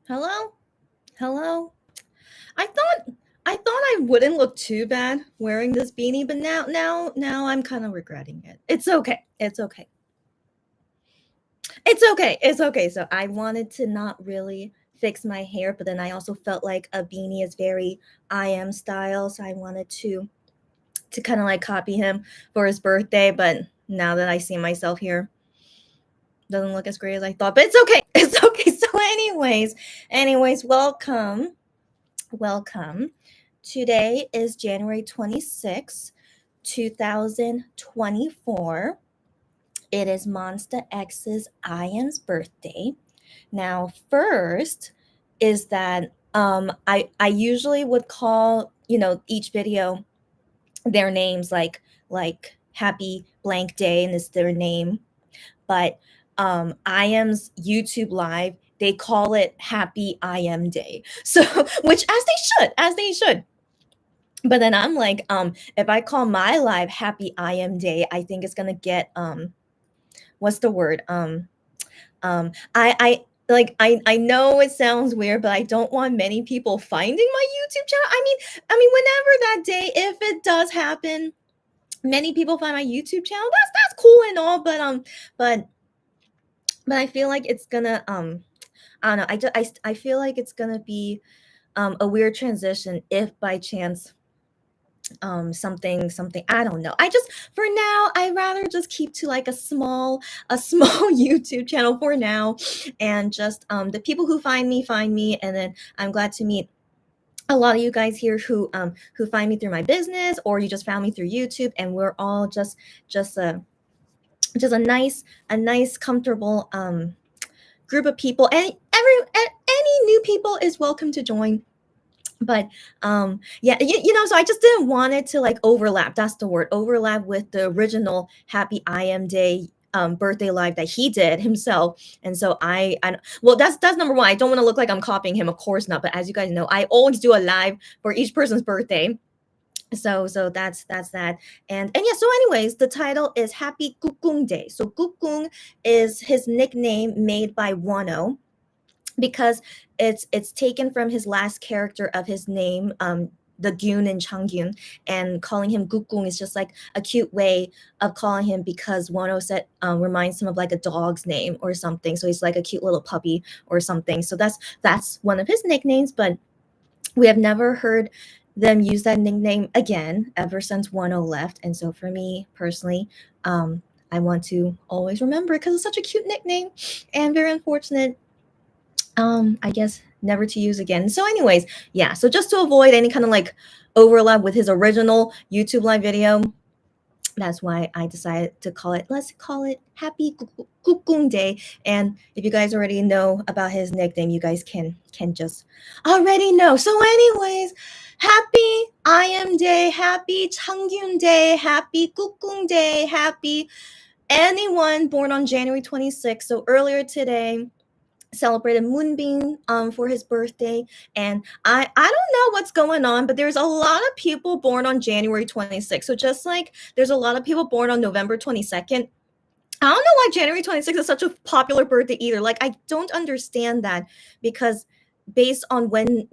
Hello? Hello? I thought I wouldn't look too bad wearing this beanie, but now I'm kind of regretting it. It's okay. It's okay. It's okay. It's okay. So I wanted to not really fix my hair, but then I also felt like a beanie is very I am style, so I wanted to kind of like copy him for his birthday, but now that I see myself here, doesn't look as great as I thought. But it's okay. It's okay. So anyways, welcome. Today is January 26th, 2024. It is Monster X's Iam's birthday. Now, first is that I usually would call, each video their names like happy blank day and it's their name. But Iam's YouTube live, they call it Happy I Am Day. So which as they should. But then I'm like, if I call my live Happy I Am Day, I think it's gonna get what's the word? I know it sounds weird, but I don't want many people finding my YouTube channel. I mean, whenever that day, if it does happen, many people find my YouTube channel. That's cool and all, but I feel like it's gonna I don't know. I feel like it's gonna be a weird transition if by chance something I don't know. I just for now I'd rather just keep to like a small YouTube channel for now, and just the people who find me, and then I'm glad to meet a lot of you guys here who find me through my business, or you just found me through YouTube, and we're all just a just a nice comfortable group of people, and any new people is welcome to join. But yeah, so I just didn't want it to like overlap, that's the word, overlap with the original Happy I Am Day birthday live that he did himself. And so well, that's number one. I don't want to look like I'm copying him, of course not, but as you guys know, I always do a live for each person's birthday. So that's that. And yeah, so anyways, the title is Happy GGU-GOONG Day. So GGU-GOONG is his nickname made by Wano, because it's taken from his last character of his name, the Gyun in Changyun, and calling him GGU-GOONG is just like a cute way of calling him, because Wano said reminds him of like a dog's name or something. So he's like a cute little puppy or something. So that's one of his nicknames, but we have never heard them use that nickname again ever since Wano left. And so for me personally, I want to always remember it because it's such a cute nickname and very unfortunate, I guess, never to use again. So anyways, yeah, so just to avoid any kind of like overlap with his original YouTube live video, that's why I decided to let's call it Happy GGU-GOONG Day. And if you guys already know about his nickname, you guys can just already know. So anyways, Happy I Am Day, Happy Changyun Day, Happy GGU-GOONG Day, happy anyone born on January 26th. So earlier today, celebrated Moonbeam for his birthday, and I don't know what's going on, but there's a lot of people born on January 26th. So just like there's a lot of people born on November 22nd, I don't know why January 26th is such a popular birthday either. Like, I don't understand that, because based on when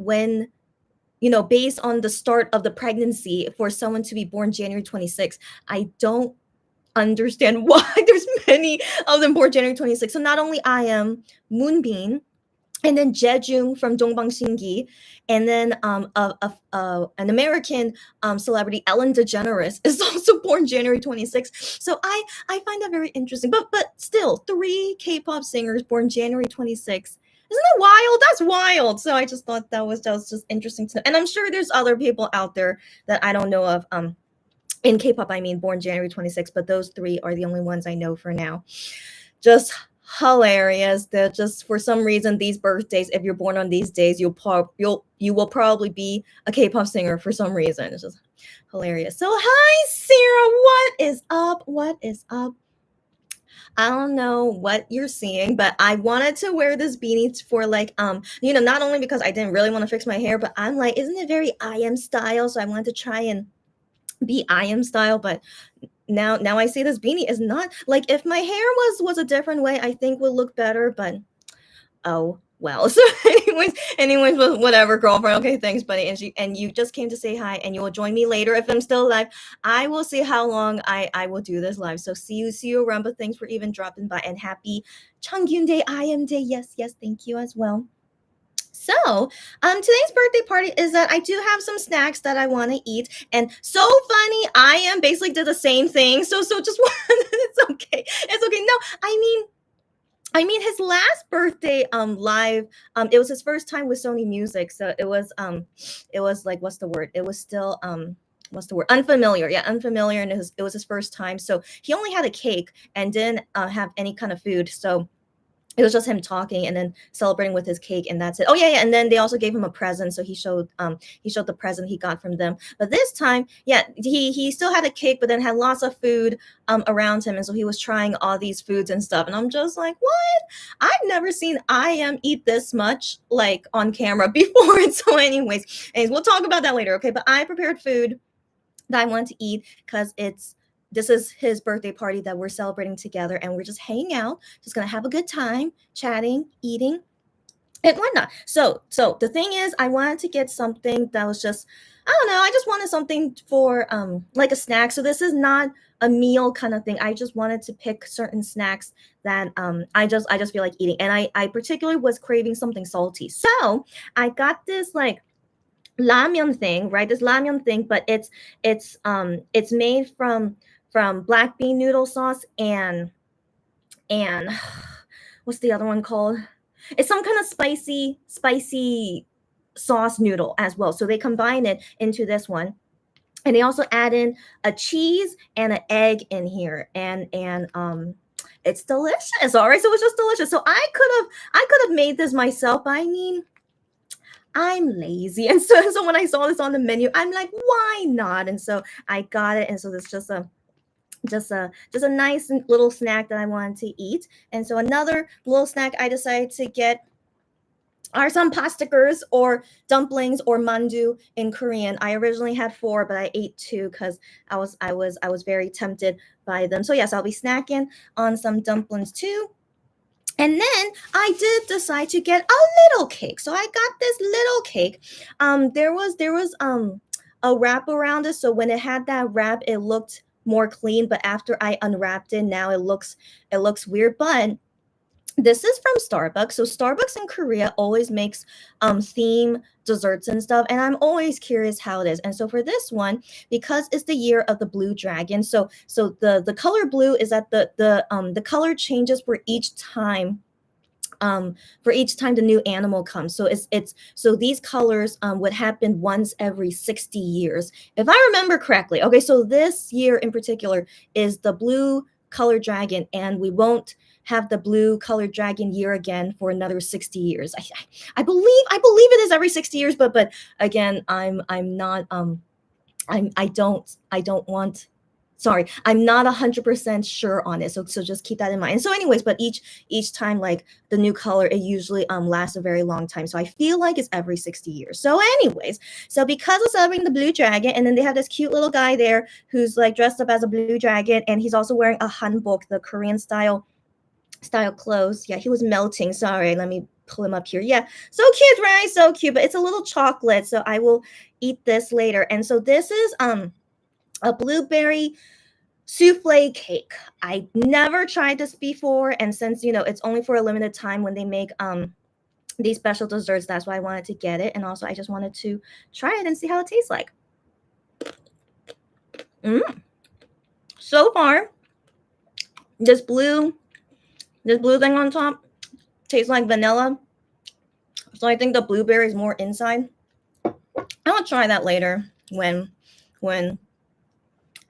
based on the start of the pregnancy, for someone to be born January 26th, I don't understand why there's many of them born January 26th. So not only I am Moonbeam, and then Jejung from Dongbang Shingi, and then an American celebrity, Ellen DeGeneres, is also born January 26th. So I find that very interesting. But still, 3 K-pop singers born January 26th. Isn't that wild? That's wild. So I just thought that was just interesting to know. And I'm sure there's other people out there that I don't know of. In K-pop, I mean, born January 26th, but those 3 are the only ones I know for now. Just hilarious. That just for some reason, these birthdays, if you're born on these days, you will probably be a K-pop singer for some reason. It's just hilarious. So hi Sarah, what is up? What is up? I don't know what you're seeing, but I wanted to wear this beanie for like not only because I didn't really want to fix my hair, but I'm like, isn't it very I am style? So I wanted to try and be I am style, but now I see this beanie is not like, if my hair was a different way, I think would look better, but oh well. So anyways, whatever, girlfriend. Okay, thanks, buddy. And you just came to say hi, and you will join me later if I'm still alive. I will see how long I will do this live. So see you around. But thanks for even dropping by, and happy Changyun Day, I am Day. Yes, thank you as well. So, today's birthday party is that I do have some snacks that I want to eat, and so funny, I am basically did the same thing. So just it's okay, it's okay. No, I mean his last birthday live, it was his first time with Sony Music, so it was like, what's the word, it was still what's the word, unfamiliar, yeah, unfamiliar, and it was his first time, so he only had a cake and didn't have any kind of food. So it was just him talking and then celebrating with his cake, and that's it. Oh yeah, and then they also gave him a present, so he showed the present he got from them. But this time, yeah, he still had a cake, but then had lots of food around him, and so he was trying all these foods and stuff. And I'm just like, what? I've never seen I am eat this much like on camera before. And so, anyways, we'll talk about that later, okay? But I prepared food that I want to eat because this is his birthday party that we're celebrating together, and we're just hanging out, just gonna have a good time, chatting, eating, and whatnot. So the thing is, I wanted to get something that was just, I don't know, I just wanted something for like a snack. So this is not a meal kind of thing. I just wanted to pick certain snacks that I just feel like eating, and I particularly was craving something salty. So I got this like ramyun thing, right? This ramyun thing, but it's made from black bean noodle sauce and what's the other one called? It's some kind of spicy sauce noodle as well. So they combine it into this one. And they also add in a cheese and an egg in here. And it's delicious. All right. So it's just delicious. So I could have made this myself. I mean, I'm lazy. And so when I saw this on the menu, I'm like, why not? And so I got it. And so it's just a nice little snack that I wanted to eat. And so another little snack I decided to get are some pastakers or dumplings or mandu in Korean. I originally had 4, but I ate 2 because I was very tempted by them. So yes, I'll be snacking on some dumplings too. And then I did decide to get a little cake. So I got this little cake. There was a wrap around it. So when it had that wrap, it looked more clean. But after I unwrapped it, now it looks weird. But this is from Starbucks. So Starbucks in Korea always makes theme desserts and stuff, and I'm always curious how it is. And so for this one, because it's the year of the blue dragon, so the color blue is that the color changes for each time the new animal comes. So it's so these colors would happen once every 60 years, if I remember correctly. Okay, so this year in particular is the blue color dragon, and we won't have the blue colored dragon year again for another 60 years. I believe it is every 60 years, but again, I'm not I don't want, sorry, I'm not 100% sure on it. So just keep that in mind. And so anyways, but each time like the new color, it usually lasts a very long time. So I feel like it's every 60 years. So anyways, so because of celebrating the blue dragon, and then they have this cute little guy there who's like dressed up as a blue dragon, and he's also wearing a hanbok, the Korean style clothes. Yeah, he was melting. Sorry, let me pull him up here. Yeah, so cute, right? So cute, but it's a little chocolate, so I will eat this later. And so this is a blueberry souffle cake. I never tried this before, and since it's only for a limited time when they make these special desserts, that's why I wanted to get it. And also I just wanted to try it and see how it tastes like. So far, this blue thing on top tastes like vanilla, so I think the blueberry is more inside. I'll try that later when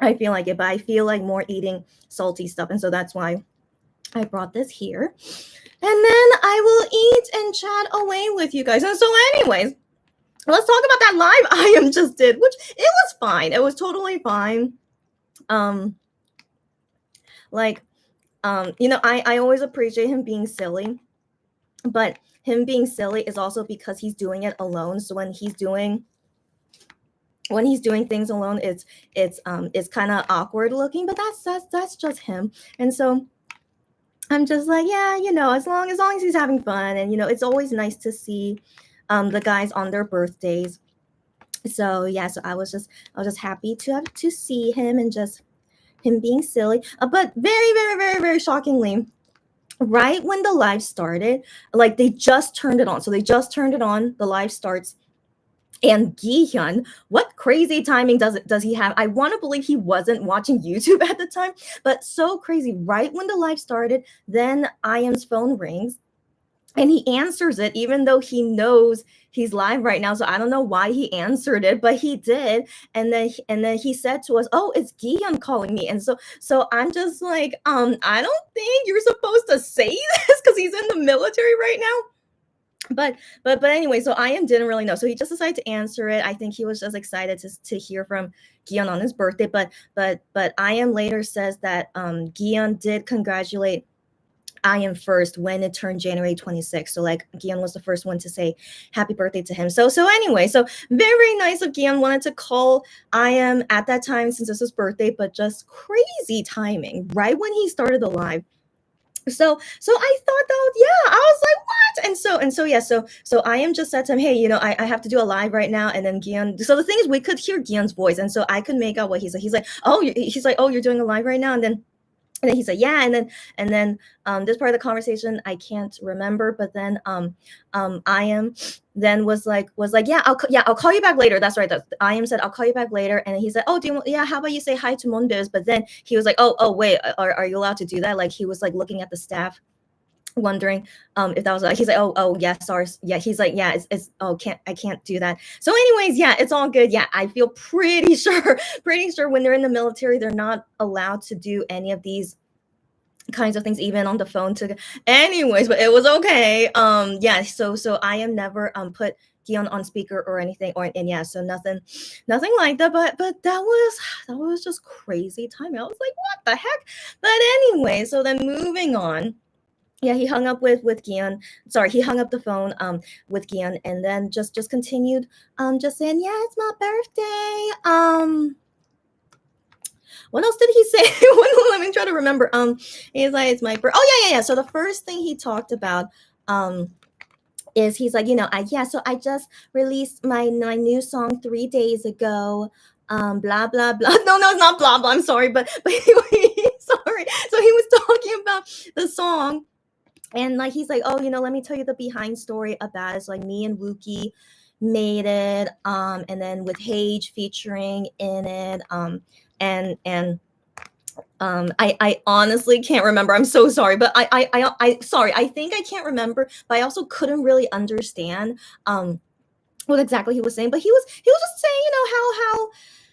I feel like it, but I feel like more eating salty stuff, and so that's why I brought this here. And then I will eat and chat away with you guys. And so anyways, let's talk about that live I am just did, which it was fine. It was totally fine. I always appreciate him being silly, but him being silly is also because he's doing it alone. So when he's doing things alone, it's kind of awkward looking, but that's just him. And so I'm just like, yeah, as long as he's having fun, and it's always nice to see the guys on their birthdays. So yeah, so I was just happy to see him, and just him being silly. But very, very, very, very shockingly, right when the live started, like they just turned it on. So they just turned it on. The live starts, and Gi-hyun, what crazy timing does he have? I want to believe he wasn't watching YouTube at the time, but so crazy. Right when the live started, then I.M's phone rings, and he answers it, even though he knows he's live right now. So I don't know why he answered it, but he did. And then he said to us, "Oh, it's Gi-hyun calling me." And so I'm just like, I don't think you're supposed to say this because he's in the military right now. But anyway, so I.M didn't really know. So he just decided to answer it. I think he was just excited to hear from Gion on his birthday. But I.M later says that Gion did congratulate I.M first when it turned January 26th. So like Gion was the first one to say happy birthday to him. So anyway, so very, very nice of Gion, wanted to call I.M at that time since it's his birthday, but just crazy timing right when he started the live. So I thought that, yeah, I was like, what? And so yeah, so I am just said to him, hey, I have to do a live right now. And then Gian, so the thing is, we could hear Gian's voice, and so I could make out what he said. He's like, oh, you're doing a live right now. And then he said, yeah. And then this part of the conversation I can't remember, but then I am then was like, yeah, I'll call you back later. That's right. I am said, I'll call you back later. And he said, oh, yeah, how about you say hi to Mondes? But then he was like, oh wait, are you allowed to do that? Like he was like looking at the staff, wondering if that was like, he's like, oh yeah, sorry, yeah, he's like, yeah, it's oh, I can't do that. So anyways, yeah, it's all good. Yeah, I feel pretty sure when they're in the military, they're not allowed to do any of these kinds of things, even on the phone. To anyways, but it was okay. Yeah, so I am never put Gion on speaker or anything, or and yeah, so nothing like that. But that was just crazy timing. I was like, what the heck? But anyway, so then moving on, yeah, he hung up with Gian. Sorry, he hung up the phone with Gian, and then just continued just saying, yeah, it's my birthday. What else did he say? Let me try to remember. He's like, it's my birthday. Oh yeah. So the first thing he talked about is he's like, so I just released my new song 3 days ago. Blah blah blah. No, it's not blah blah. I'm sorry, but anyway, sorry. So he was talking about the song, and like he's like, oh, let me tell you the behind story about it. It's like me and Wookie made it, and then with Hage featuring in it, and I honestly can't remember. I'm so sorry, but I sorry. I think I can't remember, but I also couldn't really understand what exactly he was saying. But he was just saying,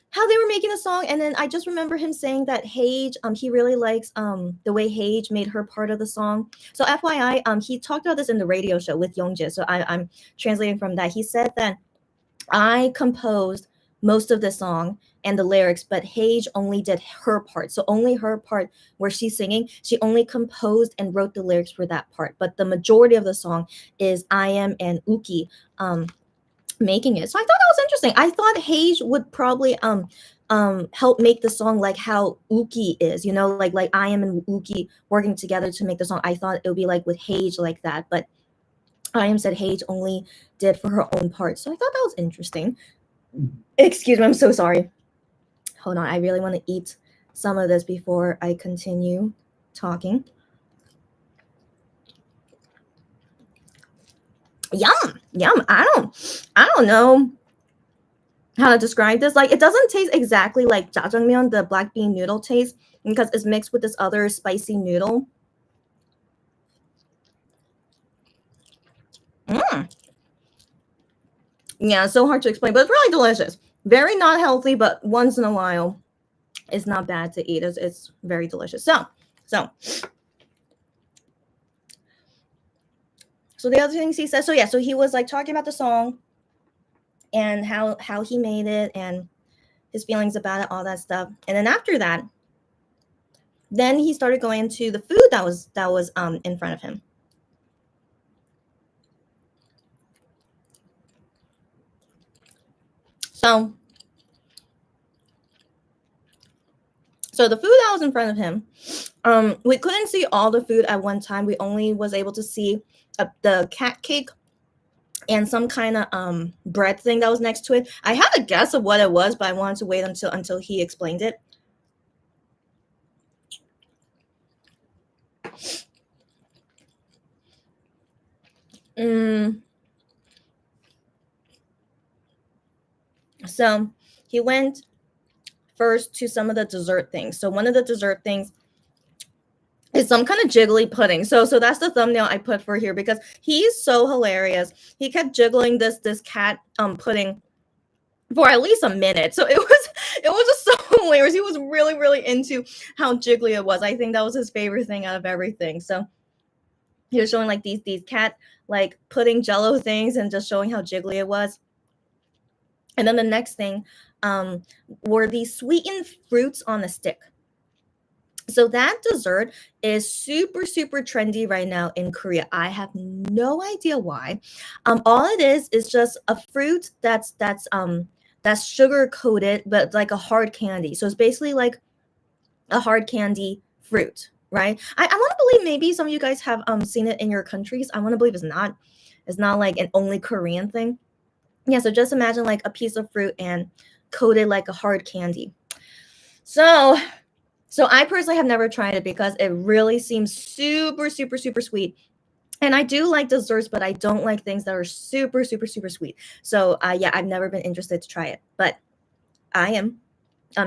how they were making a song. And then I just remember him saying that Hage, he really likes the way Hage made her part of the song. So FYI, he talked about this in the radio show with Youngjae. So I'm translating from that. He said that I composed most of the song and the lyrics, but Hage only did her part. So only her part where she's singing, she only composed and wrote the lyrics for that part. But the majority of the song is I.M and Uki making it. So I thought that was interesting. I thought Hage would probably help make the song like how Uki is, like I.M and Uki working together to make the song. I thought it would be like with Hage like that, but I.M said Hage only did for her own part. So I thought that was interesting. Excuse me, I'm so sorry. Hold on, I really want to eat some of this before I continue talking. Yum. I don't know how to describe this. Like, it doesn't taste exactly like jjajangmyeon, the black bean noodle taste, because it's mixed with this other spicy noodle. Yeah, it's so hard to explain, but it's really delicious. Very not healthy, but once in a while, it's not bad to eat. It's very delicious. So the other things he said. So yeah, so he was like talking about the song and how he made it and his feelings about it, all that stuff. And then after that, then he started going into the food that was in front of him. So the food that was in front of him We couldn't see all the food at one time. We only was able to see the cat cake and some kind of bread thing that was next to it. I had a guess of what it was, but I wanted to wait until he explained it. So he went first to some of the dessert things. So one of the dessert things is some kind of jiggly pudding. So that's the thumbnail I put for here because he's so hilarious. He kept jiggling this cat pudding for at least a minute. So it was just so hilarious. He was really into how jiggly it was. I think that was his favorite thing out of everything. So he was showing like these cat like pudding jello things and just showing how jiggly it was. And then the next thing were these sweetened fruits on a stick. So that dessert is super trendy right now in Korea. I have no idea why. All it is just a fruit that's sugar coated, but like a hard candy. So it's basically like a hard candy fruit, right? I want to believe maybe some of you guys have seen it in your countries. I want to believe it's not like an only Korean thing. Yeah, so just imagine like a piece of fruit and coated like a hard candy. So I personally have never tried it because it really seems super sweet. And I do like desserts, but I don't like things that are super sweet. So yeah, I've never been interested to try it, but I am.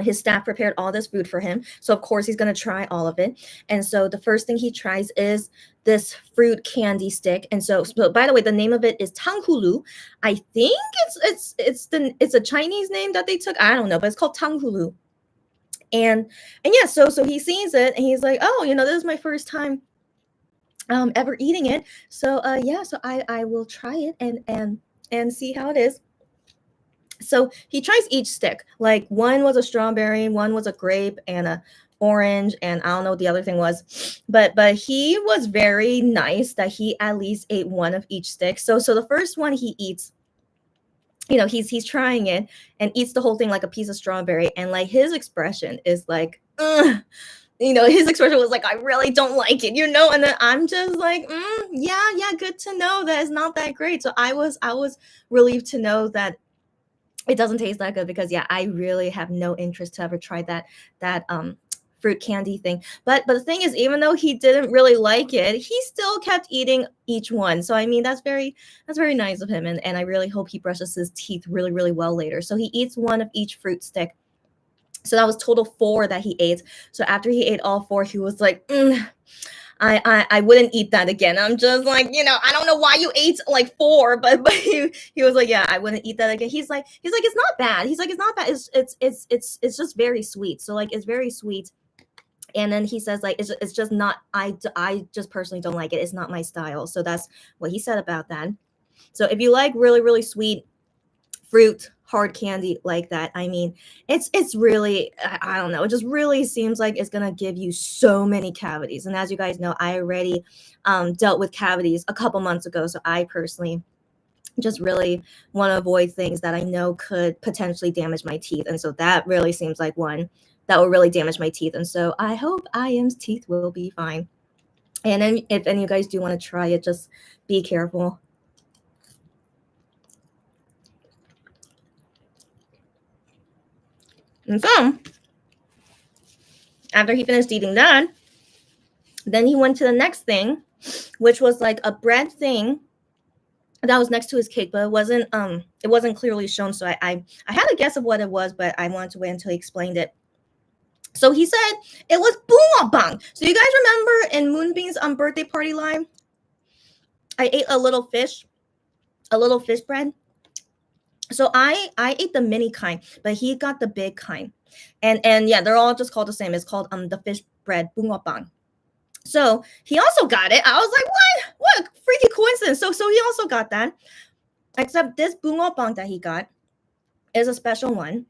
His staff prepared all this food for him. So of course he's going to try all of it. And so the first thing he tries is this fruit candy stick. And so by the way, the name of it is tanghulu. I think it's a Chinese name that they took. I don't know, but it's called tanghulu. And yeah, so he sees it and he's like, oh, this is my first time ever eating it. So yeah, so I will try it and see how it is. So he tries each stick. Like one was a strawberry, one was a grape, and a orange, and I don't know what the other thing was. But he was very nice that he at least ate one of each stick. So the first one he eats, he's trying it and eats the whole thing like a piece of strawberry, and like his expression is like, ugh. His expression was like, I really don't like it, and then I'm just like, yeah, good to know that it's not that great. So I was relieved to know that it doesn't taste that good because yeah, I really have no interest to ever try that fruit candy thing. But the thing is, even though he didn't really like it, he still kept eating each one. So I mean, that's very nice of him, and I really hope he brushes his teeth really well later. So he eats one of each fruit stick. So that was total 4 that he ate. So after he ate all 4, he was like, I wouldn't eat that again. I'm just like, I don't know why you ate like 4, but he was like, yeah, I wouldn't eat that again. He's like, it's not bad. He's like, it's not bad. It's just very sweet. So like, it's very sweet. And then he says like, it's just not, I just personally don't like it. It's not my style. So that's what he said about that. So if you like really sweet fruit, hard candy like that, I mean, it's really, I don't know, it just really seems like it's gonna give you so many cavities. And as you guys know, I already dealt with cavities a couple months ago, so I personally just really want to avoid things that I know could potentially damage my teeth. And so that really seems like one that will really damage my teeth. And so I hope IM's teeth will be fine. And then if any of you guys do want to try it, just be careful. And so, after he finished eating that, then he went to the next thing, which was like a bread thing that was next to his cake, but it wasn't clearly shown. So I had a guess of what it was, but I wanted to wait until he explained it. So he said it was bungeoppang. So you guys remember in Moonbeam's birthday party line, I ate a little fish bread. So I ate the mini kind, but he got the big kind. And yeah, they're all just called the same. It's called the fish bread bungeoppang. So he also got it. I was like, what a freaky coincidence. So he also got that. Except this bungeoppang that he got is a special one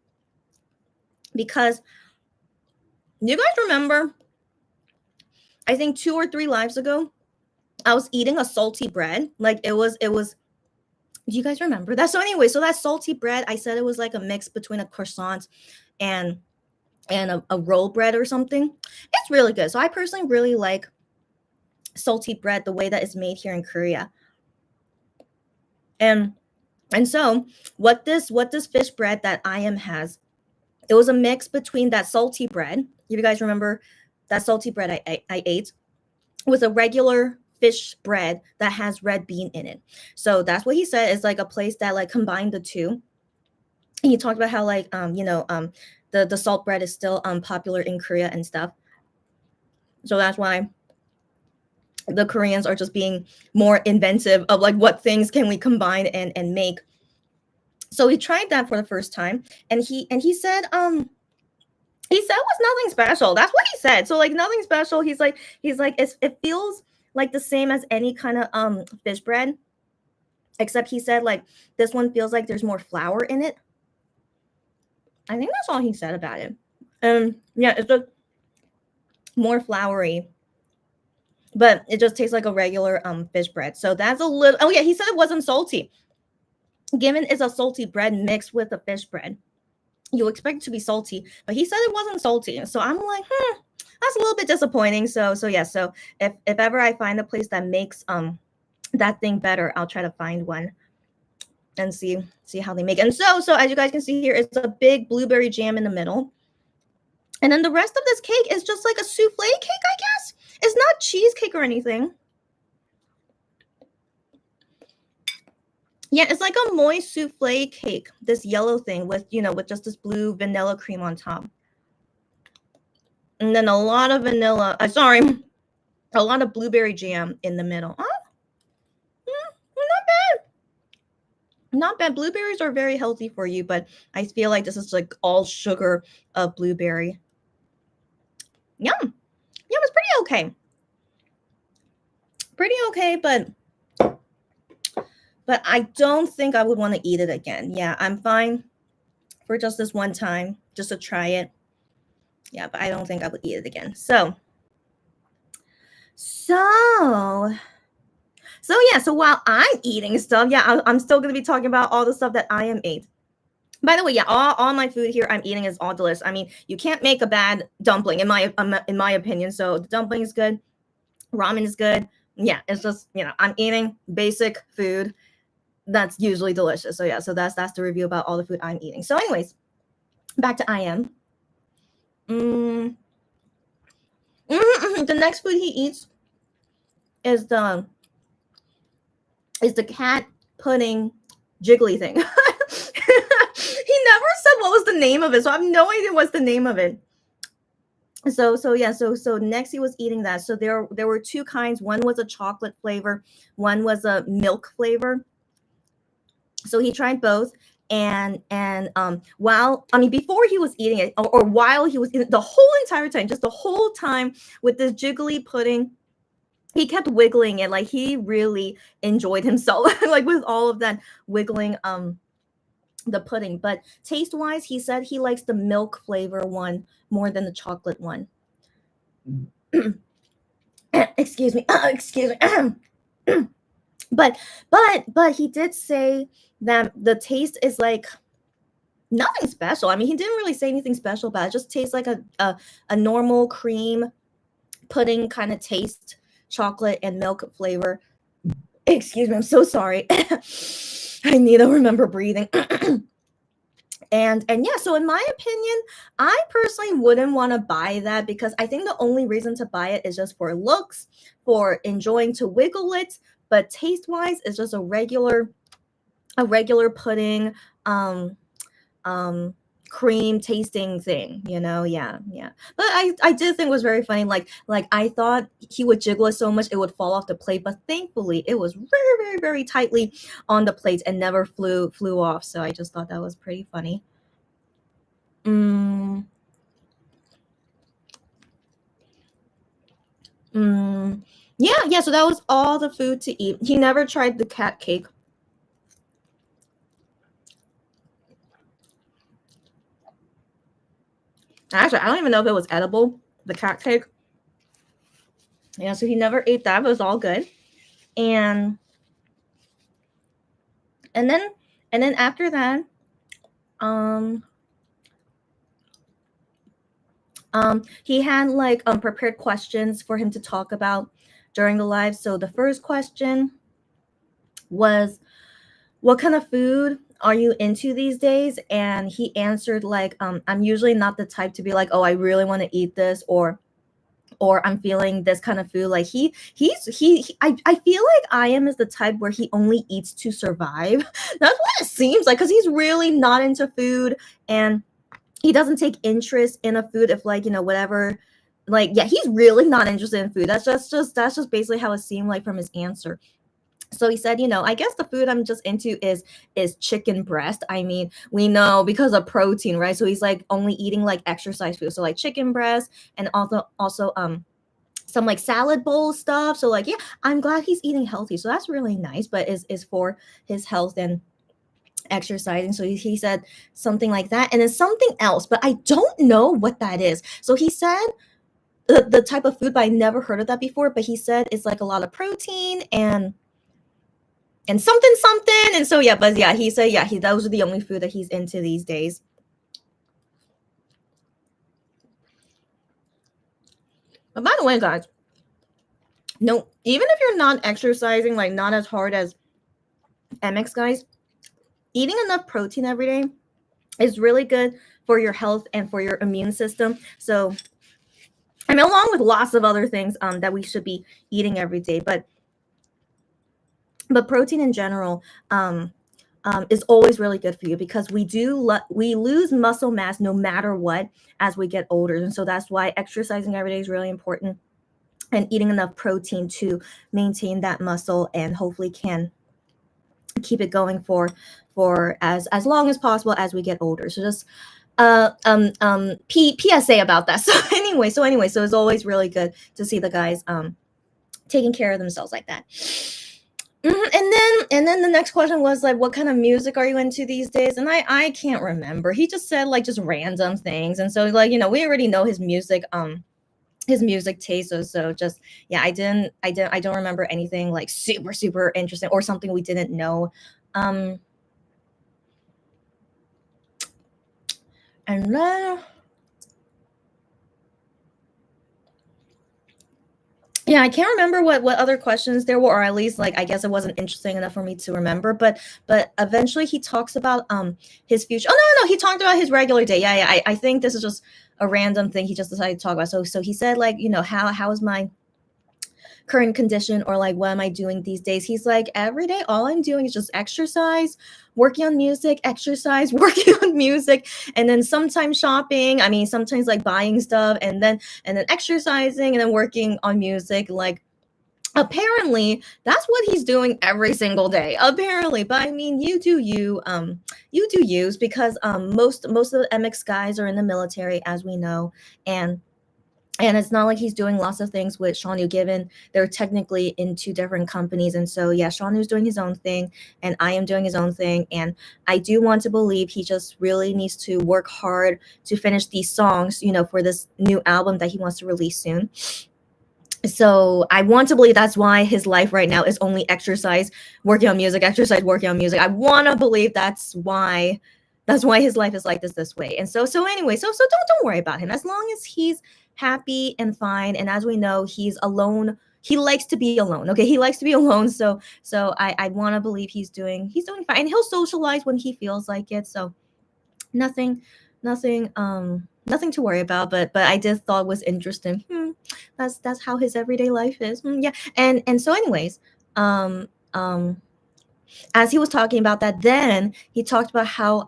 because you guys remember, I think 2 or 3 lives ago, I was eating a salty bread. Like it was do you guys remember that? So anyway, so that salty bread, I said it was like a mix between a croissant and and a roll bread or something. It's really good. So I personally really like salty bread the way that it's made here in Korea. And so what this fish bread that I am has, it was a mix between that salty bread. If you guys remember that salty bread I ate, with a regular fish bread that has red bean in it. So that's what he said. It's like a place that like combined the two. And he talked about how like the salt bread is still popular in Korea and stuff. So that's why the Koreans are just being more inventive of like what things can we combine and make. So we tried that for the first time, and he said he said it was nothing special. That's what he said. So like nothing special. He's like it feels like the same as any kind of fish bread, except he said like this one feels like there's more flour in it. I think that's all he said about it. Yeah, it's just more floury, but it just tastes like a regular fish bread. So that's a little. Oh yeah, he said it wasn't salty. Given it's a salty bread mixed with a fish bread, you expect it to be salty, but he said it wasn't salty. So I'm like, that's a little bit disappointing. So yeah. So if ever I find a place that makes that thing better, I'll try to find one and see how they make it. And so as you guys can see here, it's a big blueberry jam in the middle. And then the rest of this cake is just like a souffle cake, I guess. It's not cheesecake or anything. Yeah, it's like a moist souffle cake, this yellow thing with, with just this blue vanilla cream on top. And then a lot of vanilla, a lot of blueberry jam in the middle. Oh, not bad. Not bad. Blueberries are very healthy for you, but I feel like this is like all sugar of blueberry. Yum. Yeah, it was pretty okay. Pretty okay, but I don't think I would want to eat it again. Yeah, I'm fine for just this one time, just to try it. Yeah, but I don't think I would eat it again. So yeah, so while I'm eating stuff, yeah, I'm still going to be talking about all the stuff that I am ate. By the way, yeah, all my food here I'm eating is all delicious. I mean, you can't make a bad dumpling in my opinion. So the dumpling is good, ramen is good. Yeah, it's just, I'm eating basic food that's usually delicious. So yeah, so that's the review about all the food I'm eating. So anyways, back to I am. The next food he eats is the cat pudding jiggly thing. He never said what was the name of it, so I have no idea what's the name of it. So yeah, so next he was eating that. So there were two kinds. One was a chocolate flavor, one was a milk flavor. So he tried both. And before he was eating it, or while he was eating, the whole entire time, just the whole time with this jiggly pudding, he kept wiggling it. Like he really enjoyed himself, like with all of that wiggling the pudding. But taste wise, he said he likes the milk flavor one more than the chocolate one. Excuse me. But he did say that the taste is like nothing special. I mean, he didn't really say anything special about it. It just tastes like a normal cream pudding kind of taste, chocolate and milk flavor. Excuse me, I'm so sorry. I need to remember breathing. And yeah, so in my opinion, I personally wouldn't want to buy that, because I think the only reason to buy it is just for looks, for enjoying to wiggle it, but taste wise, it's just a regular pudding cream tasting thing, yeah. But I did think it was very funny. Like I thought he would jiggle it so much it would fall off the plate, but thankfully it was very, very, very tightly on the plate and never flew off. So I just thought that was pretty funny. Yeah, so that was all the food to eat. He never tried the cat cake. Actually, I don't even know if it was edible, the cat cake. Yeah, so he never ate that, but it was all good. And then after that, He had like prepared questions for him to talk about during the live. So the first question was, what kind of food are you into these days? And he answered like, I'm usually not the type to be like, oh, I really want to eat this, or I'm feeling this kind of food. Like I feel like I am is the type where he only eats to survive. That's what it seems like, because he's really not into food, and he doesn't take interest in a food if, like, whatever, like, yeah, he's really not interested in food. That's just basically how it seemed like from his answer. So he said, I guess the food I'm just into is chicken breast. I mean, we know because of protein, right? So he's like only eating like exercise food. So like chicken breast, and also some like salad bowl stuff. So like, yeah, I'm glad he's eating healthy. So that's really nice, but is for his health and exercising. So he said something like that. And then something else, but I don't know what that is. So he said the type of food, but I never heard of that before. But he said it's like a lot of protein and something something. And so yeah, but yeah, he said, yeah, those are the only food that he's into these days. But by the way, guys, no, even if you're not exercising, like not as hard as MX guys, eating enough protein every day is really good for your health and for your immune system. So I mean, along with lots of other things that we should be eating every day, but protein in general is always really good for you, because we lose muscle mass no matter what as we get older. And so that's why exercising every day is really important, and eating enough protein to maintain that muscle and hopefully can keep it going for as long as possible as we get older. So just PSA about that. So anyway, so it's always really good to see the guys taking care of themselves like that. And then the next question was like, what kind of music are you into these days? And I can't remember. He just said like just random things. And so like, we already know his music taste. So just, yeah, I don't remember anything like super, super interesting or something we didn't know. And then yeah, I can't remember what other questions there were, or at least like I guess it wasn't interesting enough for me to remember. But eventually he talks about his future. Oh no, he talked about his regular day. Yeah. I think this is just a random thing he just decided to talk about. So he said like, how is my current condition, or like what am I doing these days? He's like, every day all I'm doing is just exercise, working on music, exercise, working on music, and then sometimes shopping. I mean, sometimes like buying stuff, and then exercising, and then working on music. Like, apparently that's what he's doing every single day, apparently. But I mean, you do you, because most of the MX guys are in the military, as we know, and it's not like he's doing lots of things with Shaunu, given they're technically in two different companies. And so, yeah, Shaunu's doing his own thing, and I am doing his own thing. And I do want to believe he just really needs to work hard to finish these songs, for this new album that he wants to release soon. So I want to believe that's why his life right now is only exercise, working on music, exercise, working on music. I want to believe that's why his life is like this way. And so anyway, so don't worry about him, as long as he's happy and fine. And as we know, he's alone. He likes to be alone. Okay, he likes to be alone. So I want to believe he's doing fine, and he'll socialize when he feels like it. So nothing to worry about. But I just thought was interesting. That's how his everyday life is. Yeah. And so anyways, as he was talking about that, then he talked about how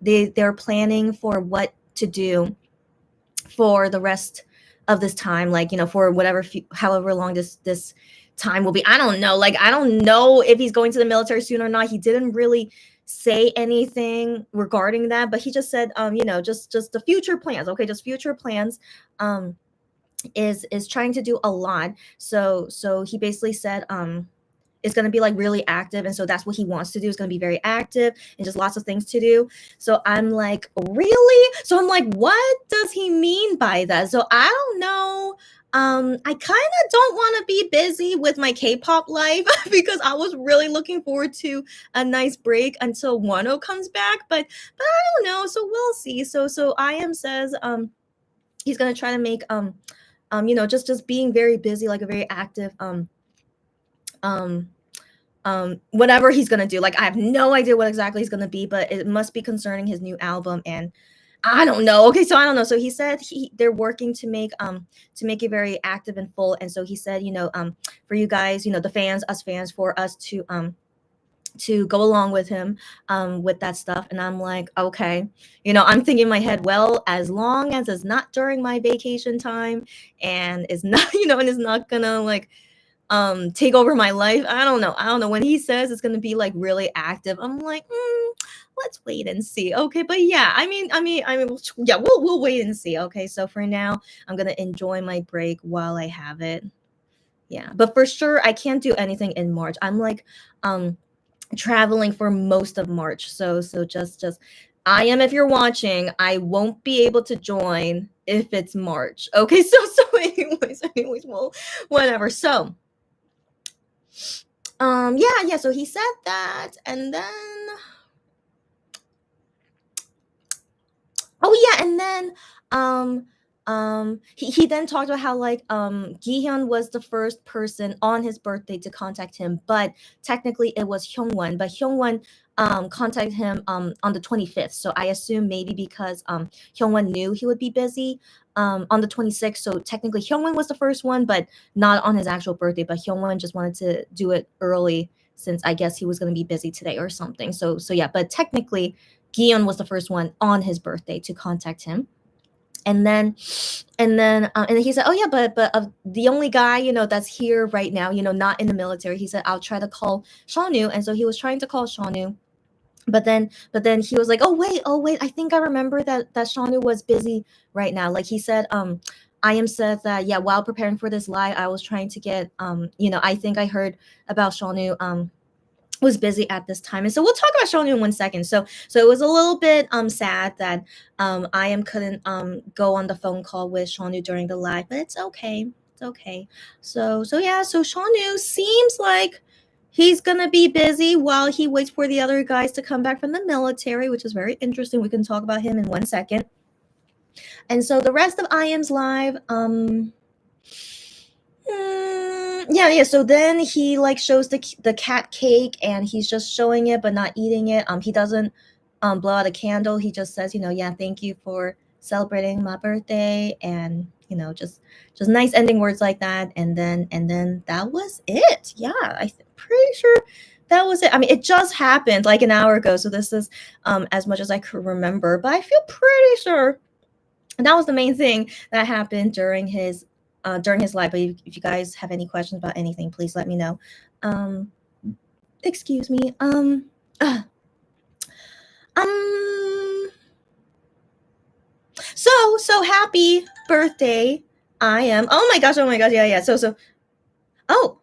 they're planning for what to do for the rest of this time, like, for however long this time will be. I don't know. Like, I don't know if he's going to the military soon or not. He didn't really say anything regarding that, but he just said, just the future plans. Okay, just future plans. Is trying to do a lot. So he basically said is going to be like really active, and so that's what he wants to do, is going to be very active and just lots of things to do. So I'm like, really? So I'm like, what does he mean by that? So I don't know. I kind of don't want to be busy with my K-pop life because I was really looking forward to a nice break until Wano comes back, but I don't know. So we'll see. So I am says he's gonna try to make just being very busy, like a very active um whatever he's gonna do. Like I have no idea what exactly he's gonna be, but it must be concerning his new album. And I don't know. Okay, so I don't know. So he said they're working to make it very active and full. And so he said, for you guys, the fans, us fans, for us to go along with him with that stuff. And I'm like, okay, I'm thinking in my head, well, as long as it's not during my vacation time and it's not, and it's not gonna like take over my life. I don't know when he says it's going to be like really active. I'm like, let's wait and see. Okay, but yeah, yeah, we'll wait and see. Okay, so for now I'm going to enjoy my break while I have it. Yeah, but for sure I can't do anything in March. I'm like traveling for most of March. So just I am, if you're watching, I won't be able to join if it's March. Okay, so anyways, well, whatever. So yeah, so he said that, and then he then talked about how like Gi-hyun was the first person on his birthday to contact him, but technically it was Hyungwon, but Hyungwon contacted him on the 25th. So I assume maybe because Hyungwon knew he would be busy on the 26th. So technically Hyungwon was the first one, but not on his actual birthday. But Hyungwon just wanted to do it early since I guess he was going to be busy today or something. So yeah, but technically Gi-hyun was the first one on his birthday to contact him. And then he said, oh yeah, but the only guy that's here right now, not in the military, he said, I'll try to call Shanu. And so he was trying to call Shanu, but then he was like, oh wait, I think I remember that Shanu was busy right now. Like he said, I am said that, yeah, while preparing for this live, I was trying to get I think I heard about Shanu was busy at this time. And so we'll talk about Shonu in 1 second. So it was a little bit sad that I am couldn't go on the phone call with Shonu during the live, but it's okay. It's okay. So yeah, so Shonu seems like he's gonna be busy while he waits for the other guys to come back from the military, which is very interesting. We can talk about him in 1 second. And so the rest of IM's live, yeah. So then he like shows the cat cake, and he's just showing it but not eating it. He doesn't blow out a candle. He just says, yeah, thank you for celebrating my birthday, and just nice ending words like that. And then that was it. Yeah, I'm pretty sure that was it. I mean, it just happened like an hour ago, so this is as much as I could remember, but I feel pretty sure that was the main thing that happened during his live. But if you guys have any questions about anything, please let me know. Excuse me. So happy birthday, I am. Oh my gosh, yeah. So oh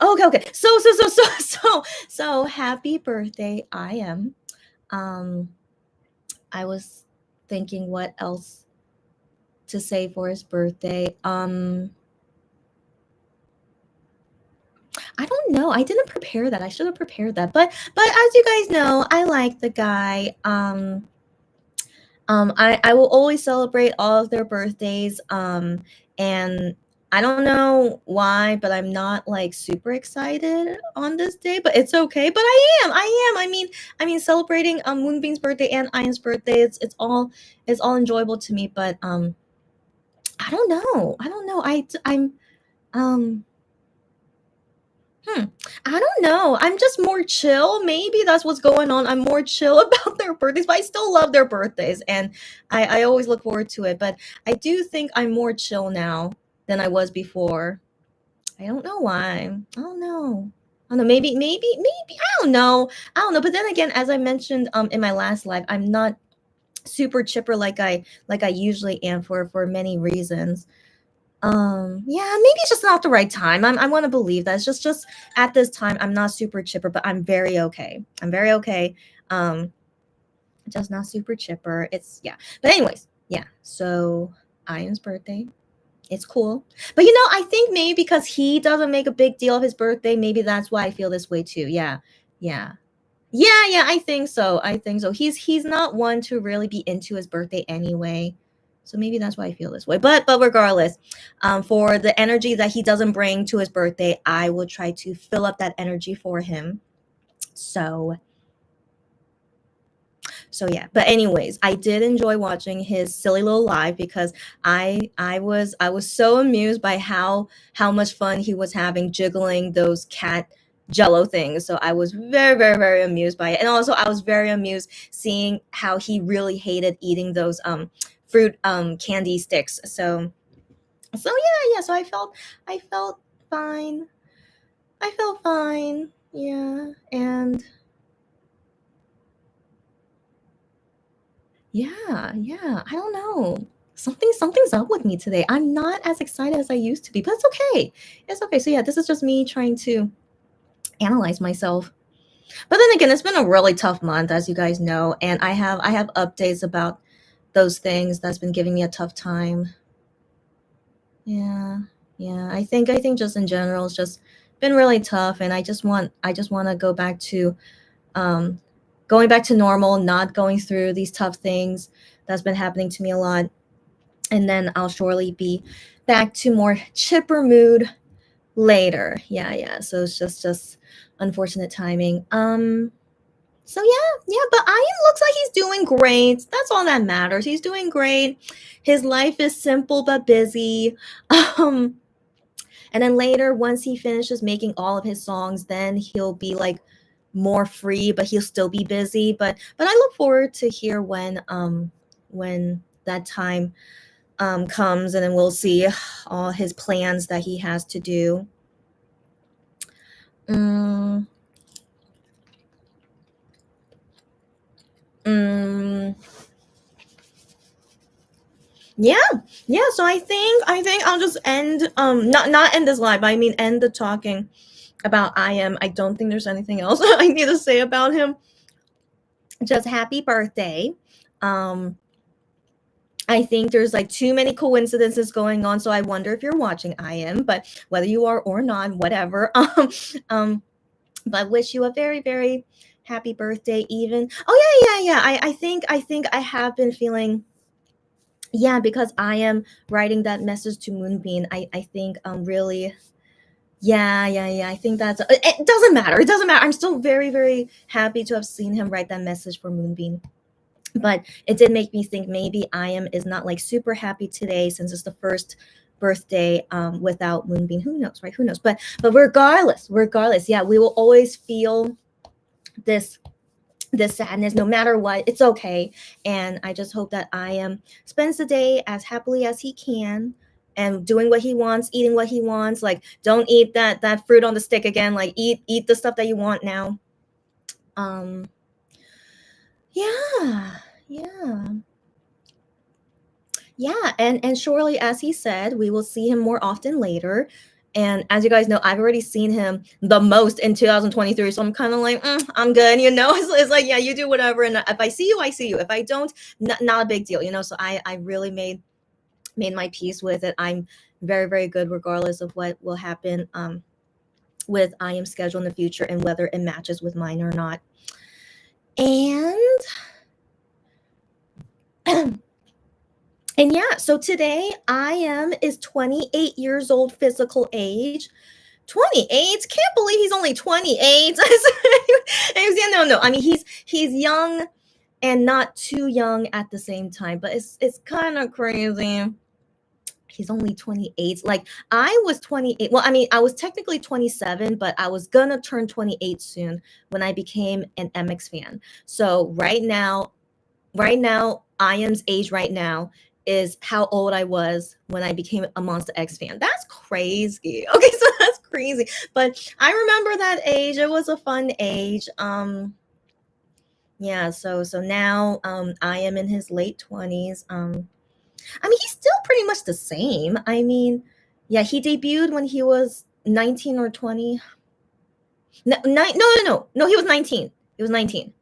okay. So happy birthday, I am. I was thinking what else to say for his birthday. I don't know. I didn't prepare that. I should have prepared that. But as you guys know, I like the guy. I will always celebrate all of their birthdays. And I don't know why, but I'm not like super excited on this day, but it's okay. But I am. I mean celebrating Moonbeam's birthday and Ian's birthday, it's all enjoyable to me, but I don't know. I don't know. I'm just more chill. Maybe that's what's going on. I'm more chill about their birthdays, but I still love their birthdays, and I always look forward to it. But I do think I'm more chill now than I was before. I don't know why. I don't know. Maybe. I don't know. But then again, as I mentioned in my last live, I'm not super chipper like I usually am for many reasons. Yeah, maybe it's just not the right time. I want to believe that it's just at this time I'm not super chipper, but I'm very okay. Just not super chipper. It's yeah. But anyways, yeah. So Ian's birthday. It's cool. But I think maybe because he doesn't make a big deal of his birthday, maybe that's why I feel this way too. Yeah. Yeah, yeah, I think so. I think so. He's not one to really be into his birthday anyway. So maybe that's why I feel this way. But regardless, for the energy that he doesn't bring to his birthday, I will try to fill up that energy for him. So so yeah, but anyways, I did enjoy watching his silly little live because I was so amused by how much fun he was having jiggling those cat jello things. So I was very, very, very amused by it. And also I was very amused seeing how he really hated eating those fruit candy sticks. So yeah, yeah, so I felt fine. I felt fine. Yeah. And yeah, yeah. I don't know. Something's up with me today. I'm not as excited as I used to be, but it's okay. It's okay. So yeah, this is just me trying to analyze myself. But then again, it's been a really tough month, as you guys know, and I have updates about those things that's been giving me a tough time. Yeah. Yeah. I think just in general it's just been really tough, and I just want to go back to um going back to normal, not going through these tough things that's been happening to me a lot, and then I'll surely be back to more chipper mood later. Yeah, yeah. So it's just unfortunate timing. So yeah, yeah, but Ian looks like he's doing great. That's all that matters. He's doing great. His life is simple but busy. Um and then later, once he finishes making all of his songs, then he'll be like more free, but he'll still be busy. But I look forward to hear when that time comes, and then we'll see all his plans that he has to do. Mm, mm, yeah, yeah. So I think I'll just end not end this live, but I mean end the talking about I am. I don't think there's anything else I need to say about him. Just happy birthday. Um, I think there's like too many coincidences going on, so I wonder if you're watching I am, but whether you are or not, whatever. Um, but wish you a very, very happy birthday even. Oh yeah, yeah, yeah. I think I have been feeling, yeah, because I am writing that message to Moonbeam. I think really, yeah, yeah, yeah. I think that's it doesn't matter. It doesn't matter. I'm still very, very happy to have seen him write that message for Moonbeam. But it did make me think maybe I am is not like super happy today since it's the first birthday without Moonbeam. Who knows, right? Who knows? But regardless, yeah, we will always feel this this sadness no matter what. It's okay. And I just hope that I am spends the day as happily as he can and doing what he wants, eating what he wants. Like don't eat that fruit on the stick again. Like eat the stuff that you want now. Um yeah. Yeah. Yeah, and surely, as he said, we will see him more often later. And as you guys know, I've already seen him the most in 2023, so I'm kind of like, I'm good, you know. It's like, yeah, you do whatever, and if I see you, I see you. If I don't, not a big deal, you know. So I really made my peace with it. I'm very, very good, regardless of what will happen with I am schedule in the future and whether it matches with mine or not. And And yeah, so today I am is 28 years old physical age. 28? Can't believe he's only 28. Yeah, no. I mean he's young and not too young at the same time, but it's kind of crazy. He's only 28. Like I was 28. Well, I mean, I was technically 27, but I was gonna turn 28 soon when I became an MX fan. So right now, Iam's age right now is how old I was when I became a Monster X fan. That's crazy. Okay, so that's crazy. But I remember that age. It was a fun age. Yeah, so now I am in his late 20s. I mean, he's still pretty much the same. I mean, yeah, he debuted when he was 19 or 20. No, no, he was 19. He was 19.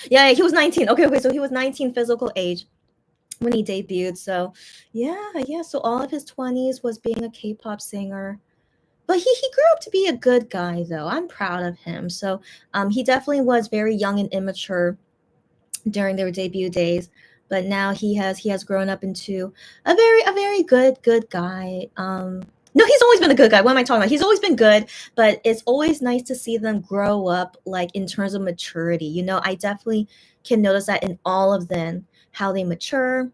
Yeah, he was 19. Okay, okay, so he was 19 physical age when he debuted. So, yeah, yeah. So all of his 20s was being a K-pop singer. but he grew up to be a good guy though. I'm proud of him. So he definitely was very young and immature during their debut days, but now he has grown up into a very good guy. No, he's always been a good guy. What am I talking about? He's always been good, but it's always nice to see them grow up, like in terms of maturity. I definitely can notice that in all of them, how they mature,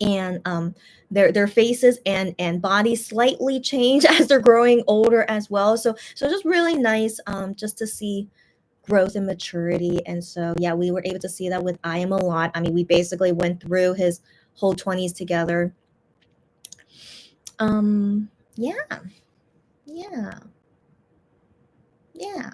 and their faces and bodies slightly change as they're growing older as well. So just really nice, just to see growth and maturity. And so yeah, we were able to see that with I Am a Lot. I mean, we basically went through his whole 20s together. Yeah, yeah, yeah.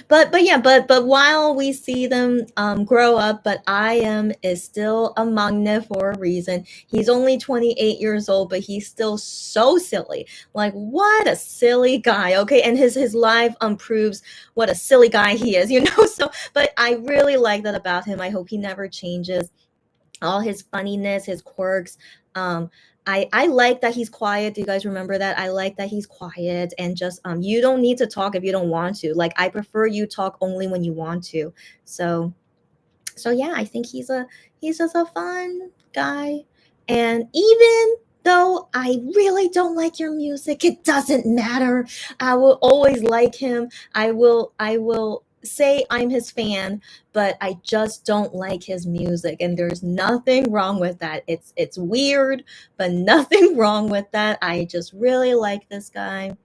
But yeah, but while we see them grow up, but I Am is still among them for a reason. He's only 28 years old, but he's still so silly. Like, what a silly guy. Okay, and his life proves what a silly guy he is. So, but I really like that about him. I hope he never changes. All his funniness, his quirks. I like that he's quiet. Do you guys remember that? I like that he's quiet, and just you don't need to talk if you don't want to. Like, I prefer you talk only when you want to. So yeah, I think he's just a fun guy. And even though I really don't like your music, it doesn't matter. I will always like him. I will say I'm his fan, but I just don't like his music, and there's nothing wrong with that. It's weird, but nothing wrong with that. I just really like this guy.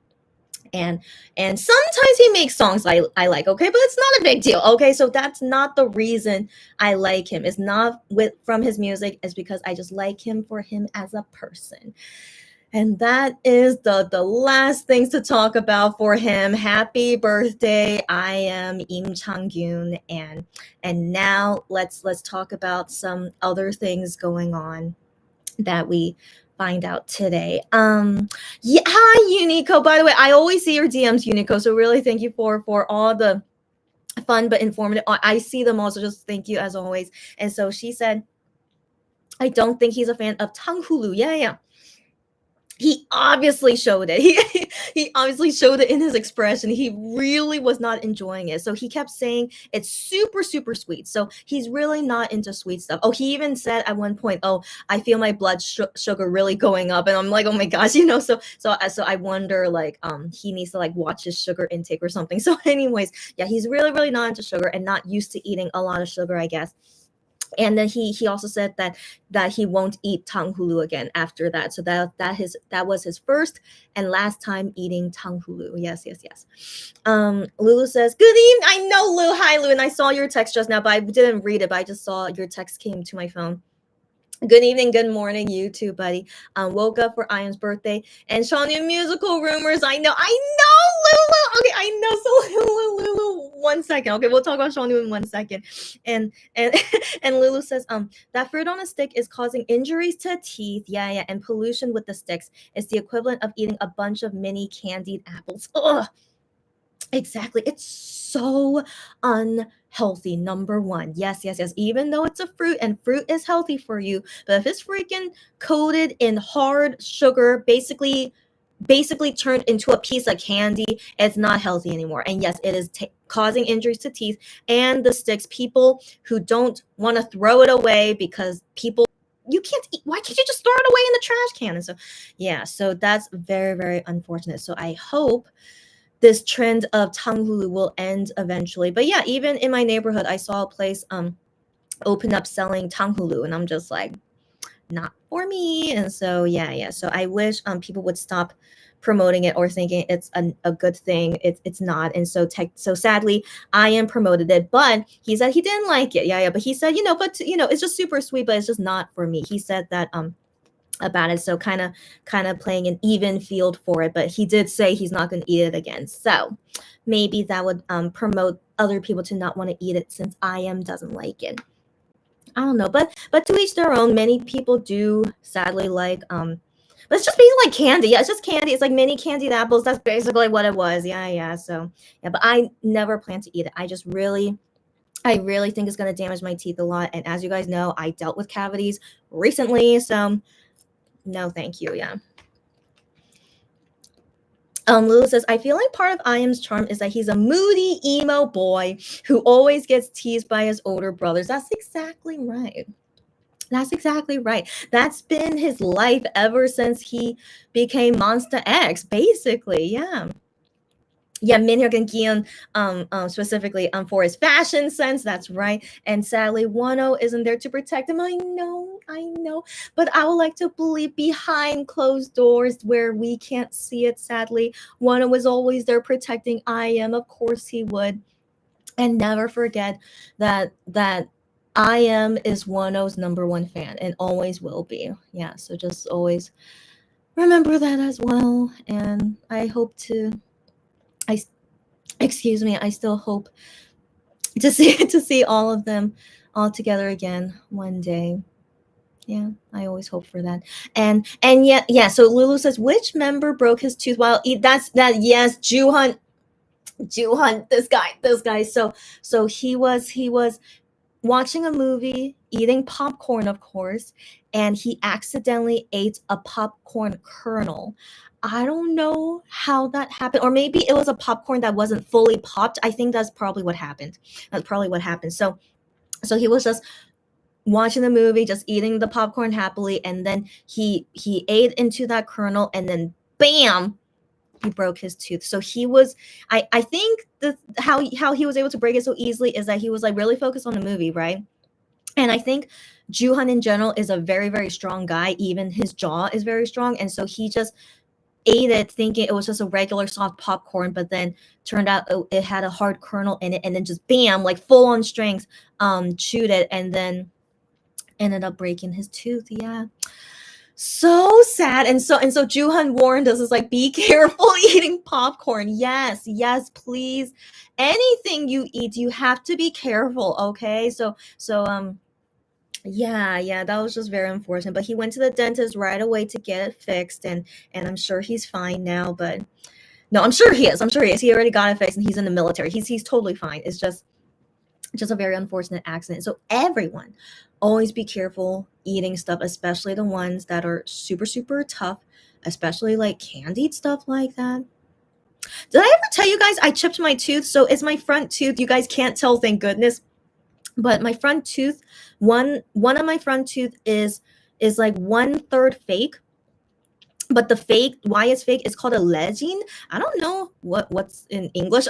And sometimes he makes songs I like, okay, but it's not a big deal, okay. So that's not the reason I like him. It's not with from his music. It's because I just like him for him as a person. And that is the last things to talk about for him. Happy birthday. I am Im Chang-gyun. And now let's talk about some other things going on that we find out today. Yeah, hi Unico. By the way, I always see your DMs, Unico. So really thank you for all the fun but informative. I see them all, so just thank you as always. And so she said, I don't think he's a fan of Tang Hulu. Yeah, yeah. He obviously showed it. He obviously showed it in his expression. He really was not enjoying it. So he kept saying it's super super sweet. So he's really not into sweet stuff. Oh, he even said at one point, "Oh, I feel my blood sugar really going up," and I'm like, "Oh my gosh," So I wonder, like, he needs to like watch his sugar intake or something. So, anyways, yeah, he's really not into sugar and not used to eating a lot of sugar, I guess. And then he also said that he won't eat tanghulu again after that. So that was his first and last time eating tanghulu. Yes. Lulu says, good evening. I know, Lou. Hi, Lou. And I saw your text just now, but I didn't read it, but I just saw your text came to my phone. Good evening, good morning, you too, buddy. Woke up for Ian's birthday and Shawnee musical rumors. I know, Lulu. Okay, I know. So Lulu, 1 second. Okay, we'll talk about Shawnee in 1 second. And and Lulu says, that fruit on a stick is causing injuries to teeth. Yeah, and pollution with the sticks is the equivalent of eating a bunch of mini candied apples. Ugh. Exactly. It's so unhealthy. Number one. Yes. Even though it's a fruit and fruit is healthy for you, but if it's freaking coated in hard sugar, basically turned into a piece of candy, it's not healthy anymore. And yes, it is causing injuries to teeth and the sticks. People who don't want to throw it away because you can't eat. Why can't you just throw it away in the trash can? And so, yeah, so that's very unfortunate. So I hope this trend of tanghulu will end eventually. But yeah, even in my neighborhood, I saw a place open up selling tanghulu, and I'm just like, not for me. And so yeah. So I wish people would stop promoting it or thinking it's a good thing. It's not. And so sadly, I am promoted it, but he said he didn't like it. Yeah. But he said, it's just super sweet, but it's just not for me. He said that about it, so kind of playing an even field for it, but he did say he's not going to eat it again. So maybe that would promote other people to not want to eat it, since I am doesn't like it. I don't know, but to each their own. Many people do sadly like but it's just basically like candy. Yeah, it's just candy. It's like mini candied apples. That's basically what it was. Yeah. So yeah, but I never plan to eat it. I really think it's going to damage my teeth a lot, and as you guys know, I dealt with cavities recently, so no, thank you. Yeah. Lulu says, I feel like part of I Am's charm is that he's a moody emo boy who always gets teased by his older brothers. That's exactly right. That's exactly right. That's been his life ever since he became Monster X, basically. Yeah. Yeah, Minhyuk and Gion, specifically for his fashion sense. That's right. And sadly, Wano isn't there to protect him. I know. But I would like to believe behind closed doors where we can't see it, sadly, Wano was always there protecting I Am. Of course he would. And never forget that I Am is Wano's #1 fan and always will be. Yeah, so just always remember that as well. And I hope to I excuse me, I still hope to see all of them all together again one day. Yeah, I always hope for that. And yet, yeah. So Lulu says, which member broke his tooth while that's that? Yes, Juhan, this guy. So he was watching a movie, eating popcorn, of course, and he accidentally ate a popcorn kernel. I don't know how that happened, or maybe it was a popcorn that wasn't fully popped. I think that's probably what happened. So he was just watching the movie, just eating the popcorn happily, and then he ate into that kernel, and then bam, he broke his tooth. So he was, I think how he was able to break it so easily is that he was like really focused on the movie, right? And I think Juhan in general is a very, very strong guy. Even his jaw is very strong. And so he just ate it thinking it was just a regular soft popcorn, but then turned out it had a hard kernel in it, and then just bam, like full on strength, chewed it, and then ended up breaking his tooth. Yeah. So sad. And so Juhan warned us, is like, be careful eating popcorn. Yes, please. Anything you eat, you have to be careful, okay? So yeah, that was just very unfortunate. But he went to the dentist right away to get it fixed, and I'm sure he's fine now. But no, I'm sure he is. He already got it fixed, and he's in the military. He's totally fine. It's just a very unfortunate accident. So everyone, always be careful eating stuff, especially the ones that are super, super tough, especially like candied stuff like that. Did I ever tell you guys I chipped my tooth? So it's my front tooth. You guys can't tell, thank goodness. But my front tooth, one of my front tooth is like 1/3 fake. But the fake, why it's fake, is called a lesion. I don't know what's in English.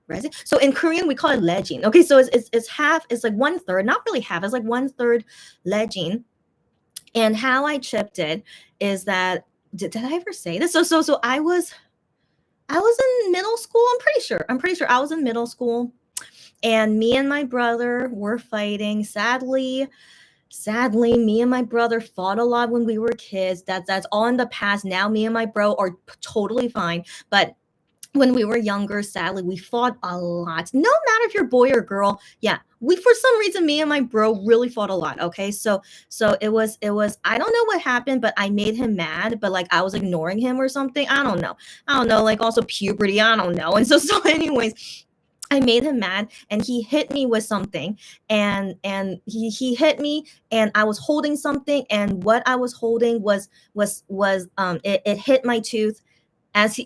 Resin. So in Korean we call it lesion. Okay, so it's half. It's like 1/3, not really half. It's like 1/3 lesion. And how I chipped it is that did I ever say this? So I was in middle school. I'm pretty sure I was in middle school, and me and my brother were fighting. Sadly, me and my brother fought a lot when we were kids. That's all in the past. Now me and my bro are totally fine. But when we were younger, sadly, we fought a lot. No matter if you're boy or girl, yeah, we, for some reason, me and my bro really fought a lot. Okay, so it was I don't know what happened, but I made him mad. But like I was ignoring him or something. I don't know. Like also puberty. I don't know. And so anyways, I made him mad, and he hit me with something, and he hit me, and I was holding something, and what I was holding was it hit my tooth, as so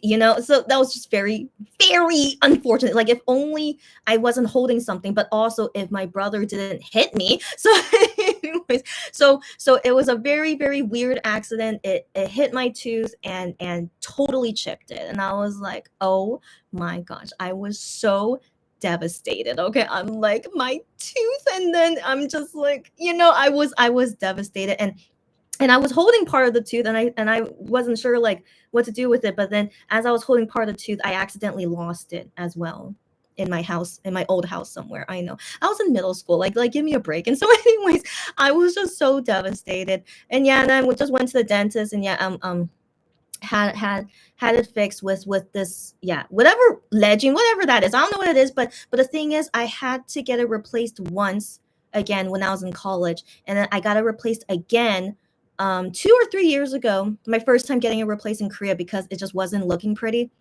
that was just very, very unfortunate. Like, if only I wasn't holding something, but also if my brother didn't hit me. So anyways, so it was a very, very weird accident. It hit my tooth and totally chipped it, and I was like, oh my gosh, I was so devastated. Okay, I'm like, my tooth, and then I'm just like, I was devastated, and I was holding part of the tooth, and I wasn't sure like what to do with it. But then as I was holding part of the tooth, I accidentally lost it as well in my house, in my old house somewhere. I know, I was in middle school, like give me a break. And so anyways, I was just so devastated. And yeah, and then we just went to the dentist, and yeah, had it fixed with this, yeah, whatever lesion, whatever that is. I don't know what it is, but the thing is, I had to get it replaced once again when I was in college, and then I got it replaced again 2 or 3 years ago, my first time getting it replaced in Korea, because it just wasn't looking pretty.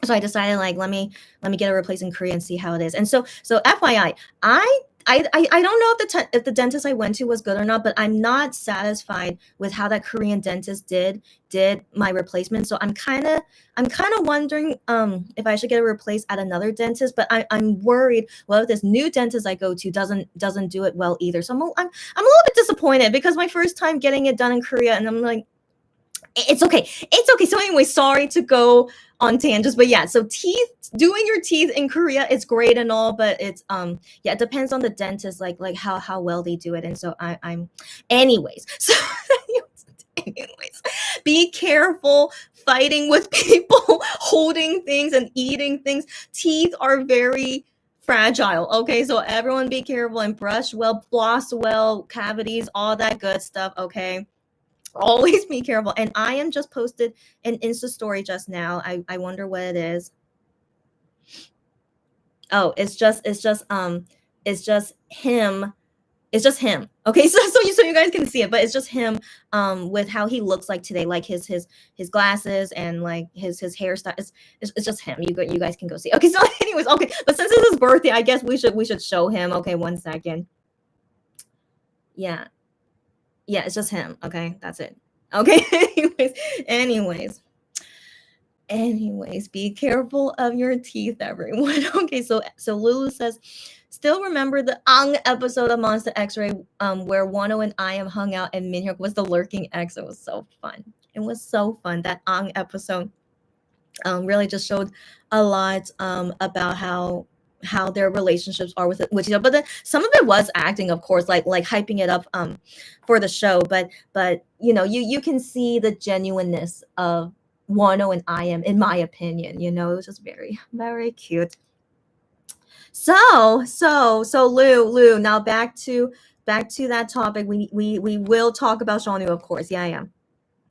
So I decided, like, let me get it replaced in Korea and see how it is. And so FYI, I I don't know if the dentist I went to was good or not, but I'm not satisfied with how that Korean dentist did my replacement. So I'm kind of wondering if I should get it replaced at another dentist. But I'm worried. Well, if this new dentist I go to doesn't do it well either. So I'm a little bit disappointed because my first time getting it done in Korea, and I'm like, it's okay. It's okay. So anyway, sorry to go on tangents, but yeah, so doing your teeth in Korea is great and all, but it's yeah, it depends on the dentist, like how well they do it. And so I'm anyways. So anyways, be careful fighting with people, holding things and eating things. Teeth are very fragile. Okay, so everyone be careful and brush well, floss well, cavities, all that good stuff. Okay, always be careful. And I am just posted an Insta story just now. I wonder what it is. Oh, it's just him. It's just him. Okay, so you guys can see it, but it's just him with how he looks like today, like his glasses and like his hairstyle. It's just him. You guys can go see. Okay, so anyways, okay, but since it's his birthday, I guess we should show him. Okay, 1 second. Yeah. Yeah, it's just him. Okay, that's it. Okay, anyways, anyways, be careful of your teeth, everyone. Okay, so Lulu says, still remember the Ang episode of Monster X-Ray, where Wano and I am hung out and Minhyuk was the lurking ex. It was so fun. It was so fun. That Ang episode really just showed a lot about how their relationships are with each other. But then some of it was acting, of course, like hyping it up for the show. But you can see the genuineness of Wano and I am, in my opinion. It was just very, very cute. So Lou, now back to that topic. We will talk about Shaunu, of course. Yeah.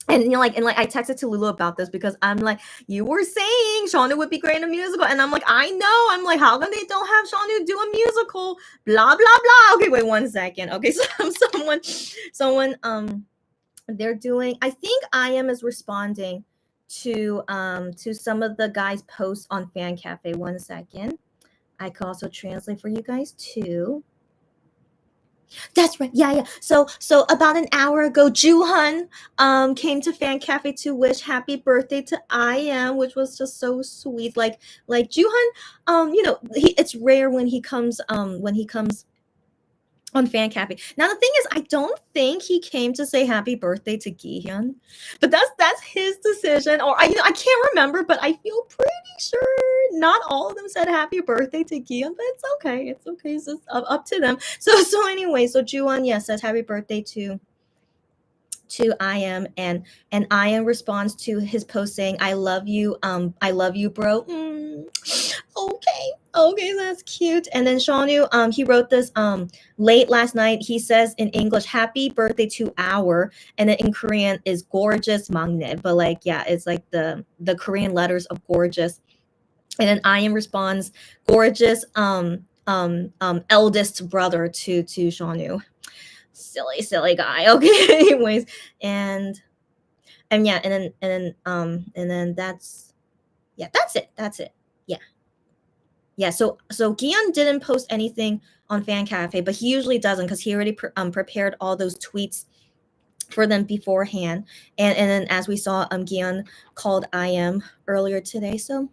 And I texted to Lulu about this because I'm like, you were saying Shaunu would be great in a musical, and I'm like, I know. I'm like, how come they don't have Shaunu do a musical? Blah blah blah. Okay, wait 1 second. Okay, so someone they're doing. I think I am is responding to some of the guys' posts on Fan Cafe. 1 second. I could also translate for you guys too. That's right. Yeah. So about an hour ago, Juhan came to Fan Cafe to wish happy birthday to I am, which was just so sweet. Like Juhan, it's rare when he comes on Fan Cafe. Now the thing is, I don't think he came to say happy birthday to Gihyun, but that's his decision. Or I can't remember, but I feel pretty sure not all of them said happy birthday to Gihyun. But it's okay. It's okay. It's just up to them. So anyway, so Juwon, yes, says happy birthday to I am, and I am responds to his post saying, I love you bro. Okay, that's cute. And then Shaunu, he wrote this late last night. He says in English, happy birthday to our, and then in Korean is gorgeous maknae, but like, yeah, it's like the Korean letters of gorgeous. And then I am responds, gorgeous eldest brother to Shaunu. Silly guy. Okay, anyways, and yeah, and then that's it. Yeah, so Gion didn't post anything on Fan Cafe, but he usually doesn't because he already prepared all those tweets for them beforehand. And then as we saw, Gion called I am earlier today. So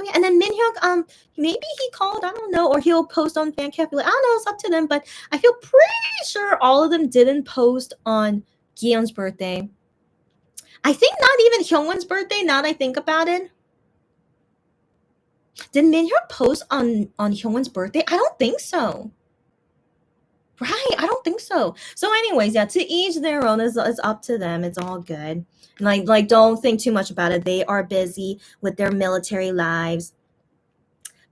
yeah, and then Minhyuk, maybe he called, I don't know, or he'll post on Fan Cafe. Like, I don't know, it's up to them, but I feel pretty sure all of them didn't post on Gion's birthday. I think not even Hyungwon's birthday, now that I think about it. Did Minhyuk post on Hyungwon's birthday? I don't think so. Right, I don't think so. So anyways, yeah, to each their own. It's up to them. It's all good. Like don't think too much about it. They are busy with their military lives.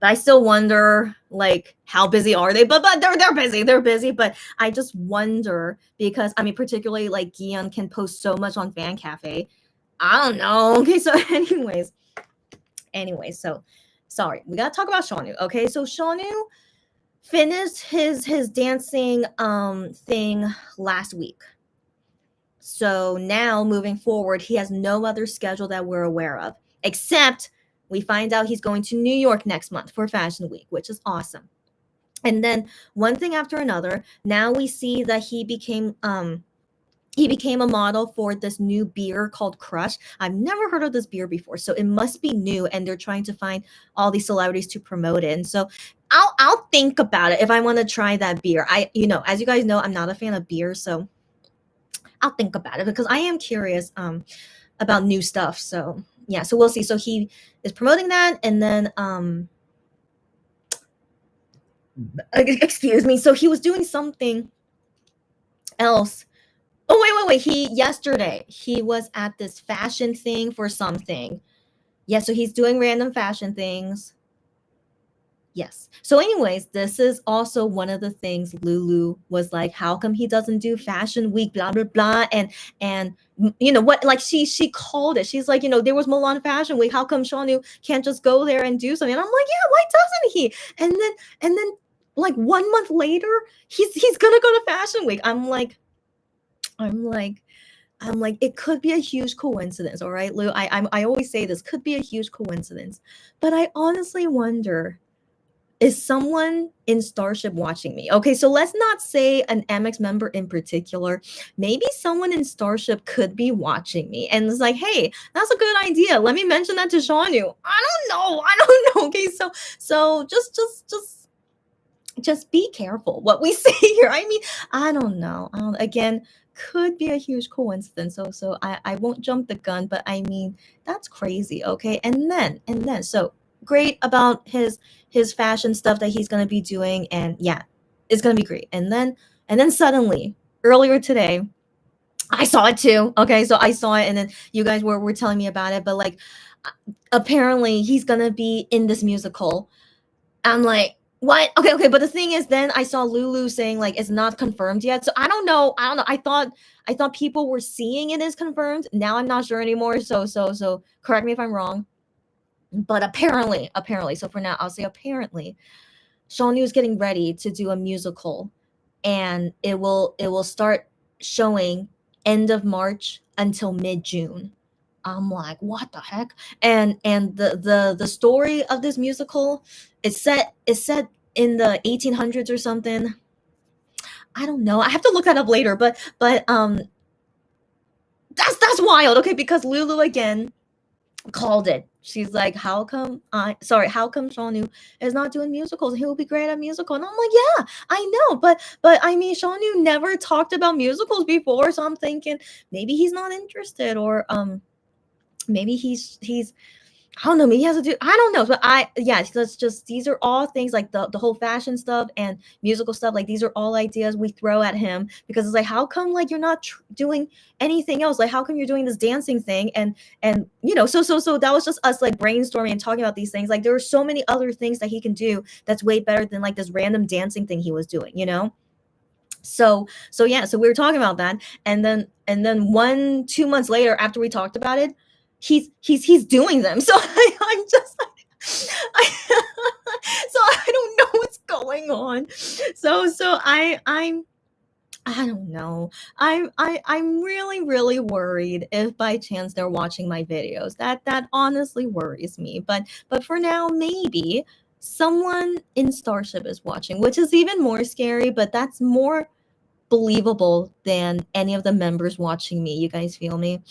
But I still wonder, like, how busy are they? But they're busy. They're busy. But I just wonder because, I mean, particularly like Gion can post so much on Fan Cafe. I don't know. Okay, so anyways, so sorry, we gotta talk about Shaunu. Okay, so Shaunu finished his dancing thing last week. So now moving forward, he has no other schedule that we're aware of, except we find out he's going to New York next month for Fashion Week, which is awesome. And then one thing after another, now we see that he became a model for this new beer called Crush. I've never heard of this beer before, so it must be new, and they're trying to find all these celebrities to promote it. And so I'll think about it if I want to try that beer. As you guys know, I'm not a fan of beer, so I'll think about it because I am curious about new stuff. So yeah, so we'll see. So he is promoting that, and then excuse me. So he was doing something else. Oh, wait. Yesterday he was at this fashion thing for something. Yeah, so he's doing random fashion things. Yes. So, anyways, this is also one of the things Lulu was like, how come he doesn't do fashion week, blah, blah, blah. And you know what, like she called it. She's like, there was Milan Fashion Week. How come Shanu can't just go there and do something? And I'm like, yeah, why doesn't he? And then like 1 month later, he's gonna go to Fashion Week. I'm like, it could be a huge coincidence, all right, Lou. I always say this could be a huge coincidence, but I honestly wonder, is someone in Starship watching me? Okay, so let's not say an MX member in particular. Maybe someone in Starship could be watching me and it's like, hey, that's a good idea. Let me mention that to Shanu. I don't know. Okay, so just be careful what we say here. I mean, I don't know. Again, could be a huge coincidence. So I won't jump the gun, but I mean, that's crazy. Okay, and then so great about his fashion stuff that he's gonna be doing, and yeah, it's gonna be great. And then suddenly earlier today, I saw it too. Okay, so I saw it, and then you guys were telling me about it, but like apparently he's gonna be in this musical. I'm like, what? Okay. But the thing is, then I saw Lulu saying like it's not confirmed yet. So I don't know. I thought people were seeing it as confirmed. Now I'm not sure anymore. So correct me if I'm wrong. But apparently. So for now, I'll say apparently, Shawnee is getting ready to do a musical, and it will start showing end of March until mid June. I'm like, what the heck? And the story of this musical is set in the 1800s or something. I don't know. I have to look that up later, but that's wild. Okay, because Lulu again called it. She's like, how come Shanu is not doing musicals? He will be great at musical. And I'm like, yeah, I know, but I mean, Shanu never talked about musicals before, so I'm thinking maybe he's not interested, or maybe he's I don't know, maybe he has to do, I don't know. But that's just, these are all things like the whole fashion stuff and musical stuff. Like these are all ideas we throw at him because it's like, how come like you're not doing anything else? Like how come you're doing this dancing thing? And so that was just us like brainstorming and talking about these things. Like there are so many other things that he can do that's way better than like this random dancing thing he was doing. So we were talking about that, and then 2 months later, after we talked about it, he's doing them. So I'm just so I don't know what's going on. So I don't know. I'm really worried if by chance they're watching my videos. That honestly worries me. But for now, maybe someone in Starship is watching, which is even more scary. But that's more believable than any of the members watching me. You guys feel me?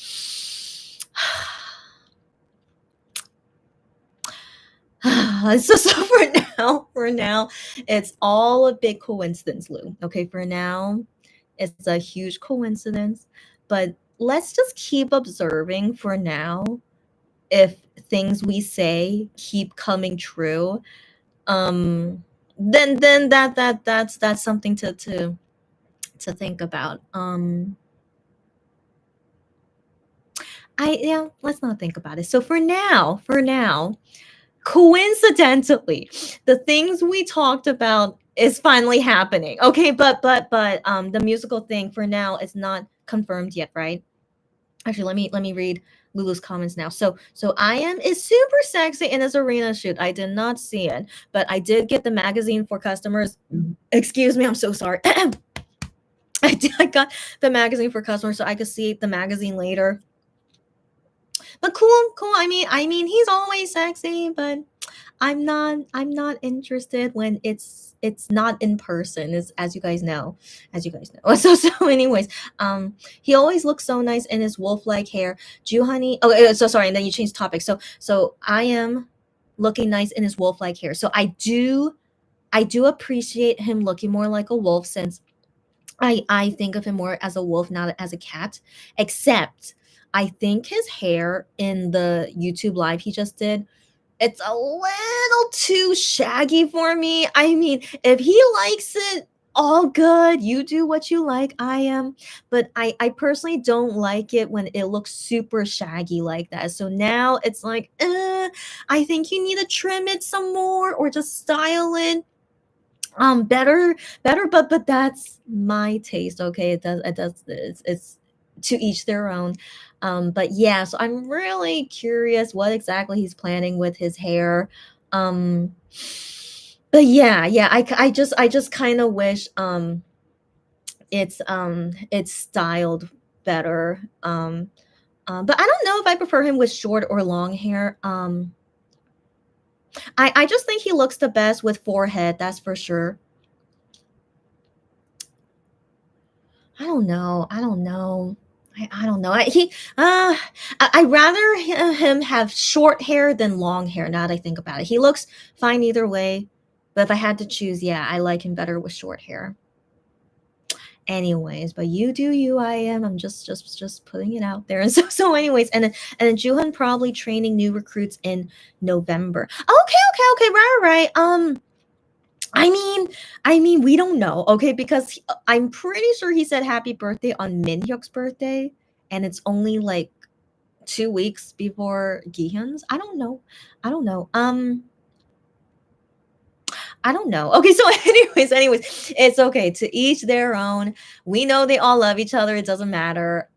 So for now, it's all a big coincidence, Lou. Okay, for now, it's a huge coincidence, but let's just keep observing for now if things we say keep coming true. Then that's something to think about. Let's not think about it. So for now, coincidentally, the things we talked about is finally happening. Okay, but the musical thing for now is not confirmed yet, right? Actually, let me read Lulu's comments now. So I am is super sexy in this arena shoot. I did not see it, but I did get the magazine for customers. Excuse me, I'm so sorry. I got the magazine for customers so I could see the magazine later. But cool. I mean, he's always sexy, but I'm not interested when it's not in person, as you guys know. As you guys know. So anyways, he always looks so nice in his wolf-like hair. Juhani, oh, so sorry, and then you changed topic. So I am looking nice in his wolf-like hair. So I do appreciate him looking more like a wolf, since I think of him more as a wolf, not as a cat. Except I think his hair in the YouTube live he just did, it's a little too shaggy for me. I mean, if he likes it, all good. You do what you like. I am, but I personally don't like it when it looks super shaggy like that. So now it's like, I think you need to trim it some more or just style it better, but that's my taste. Okay, it does it's to each their own. But yeah, so I'm really curious what exactly he's planning with his hair. um but yeah, I just kind of wish it's styled better. But I don't know if I prefer him with short or long hair. I just think he looks the best with forehead, that's for sure. I don't know. I'd rather him have short hair than long hair. Now that I think about it, he looks fine either way. But if I had to choose, yeah, I like him better with short hair. Anyways, but you do you. I am. I'm just putting it out there. And anyways, and then Juhan probably training new recruits in November. Okay. Right. I mean, we don't know, okay? Because I'm pretty sure he said happy birthday on Minhyuk's birthday, and it's only like 2 weeks before Gihyun's. I don't know. I don't know. I don't know. Okay, so anyways, it's okay. To each their own. We know they all love each other. It doesn't matter.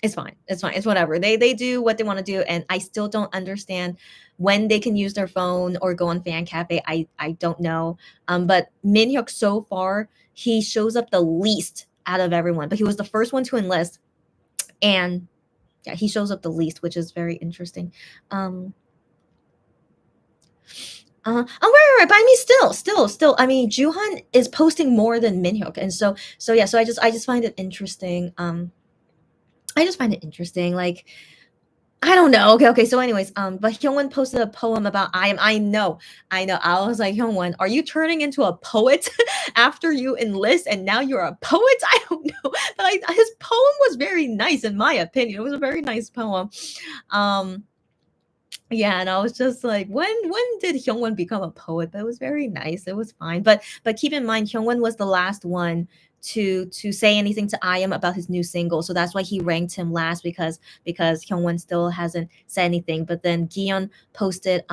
It's fine. It's fine. It's whatever. They do what they want to do, and I still don't understand when they can use their phone or go on fan cafe. I don't know. But Minhyuk so far, he shows up the least out of everyone, but he was the first one to enlist, and yeah, he shows up the least, which is very interesting. Um, right. But I mean, still. I mean, Juhan is posting more than Minhyuk, and so yeah. So I just find it interesting. I just find it interesting. Like, I don't know. Okay. So, anyways, but Hyungwon posted a poem about I am. I know. I was like, Hyungwon, are you turning into a poet after you enlist and now you're a poet? I don't know, but his poem was very nice in my opinion. It was a very nice poem. Um, yeah, and I was just like, when did Hyungwon become a poet? But it was very nice. It was fine. But keep in mind, Hyungwon was the last one to say anything to IM about his new single. So that's why he ranked him last, because Hyungwon still hasn't said anything. But then Gion posted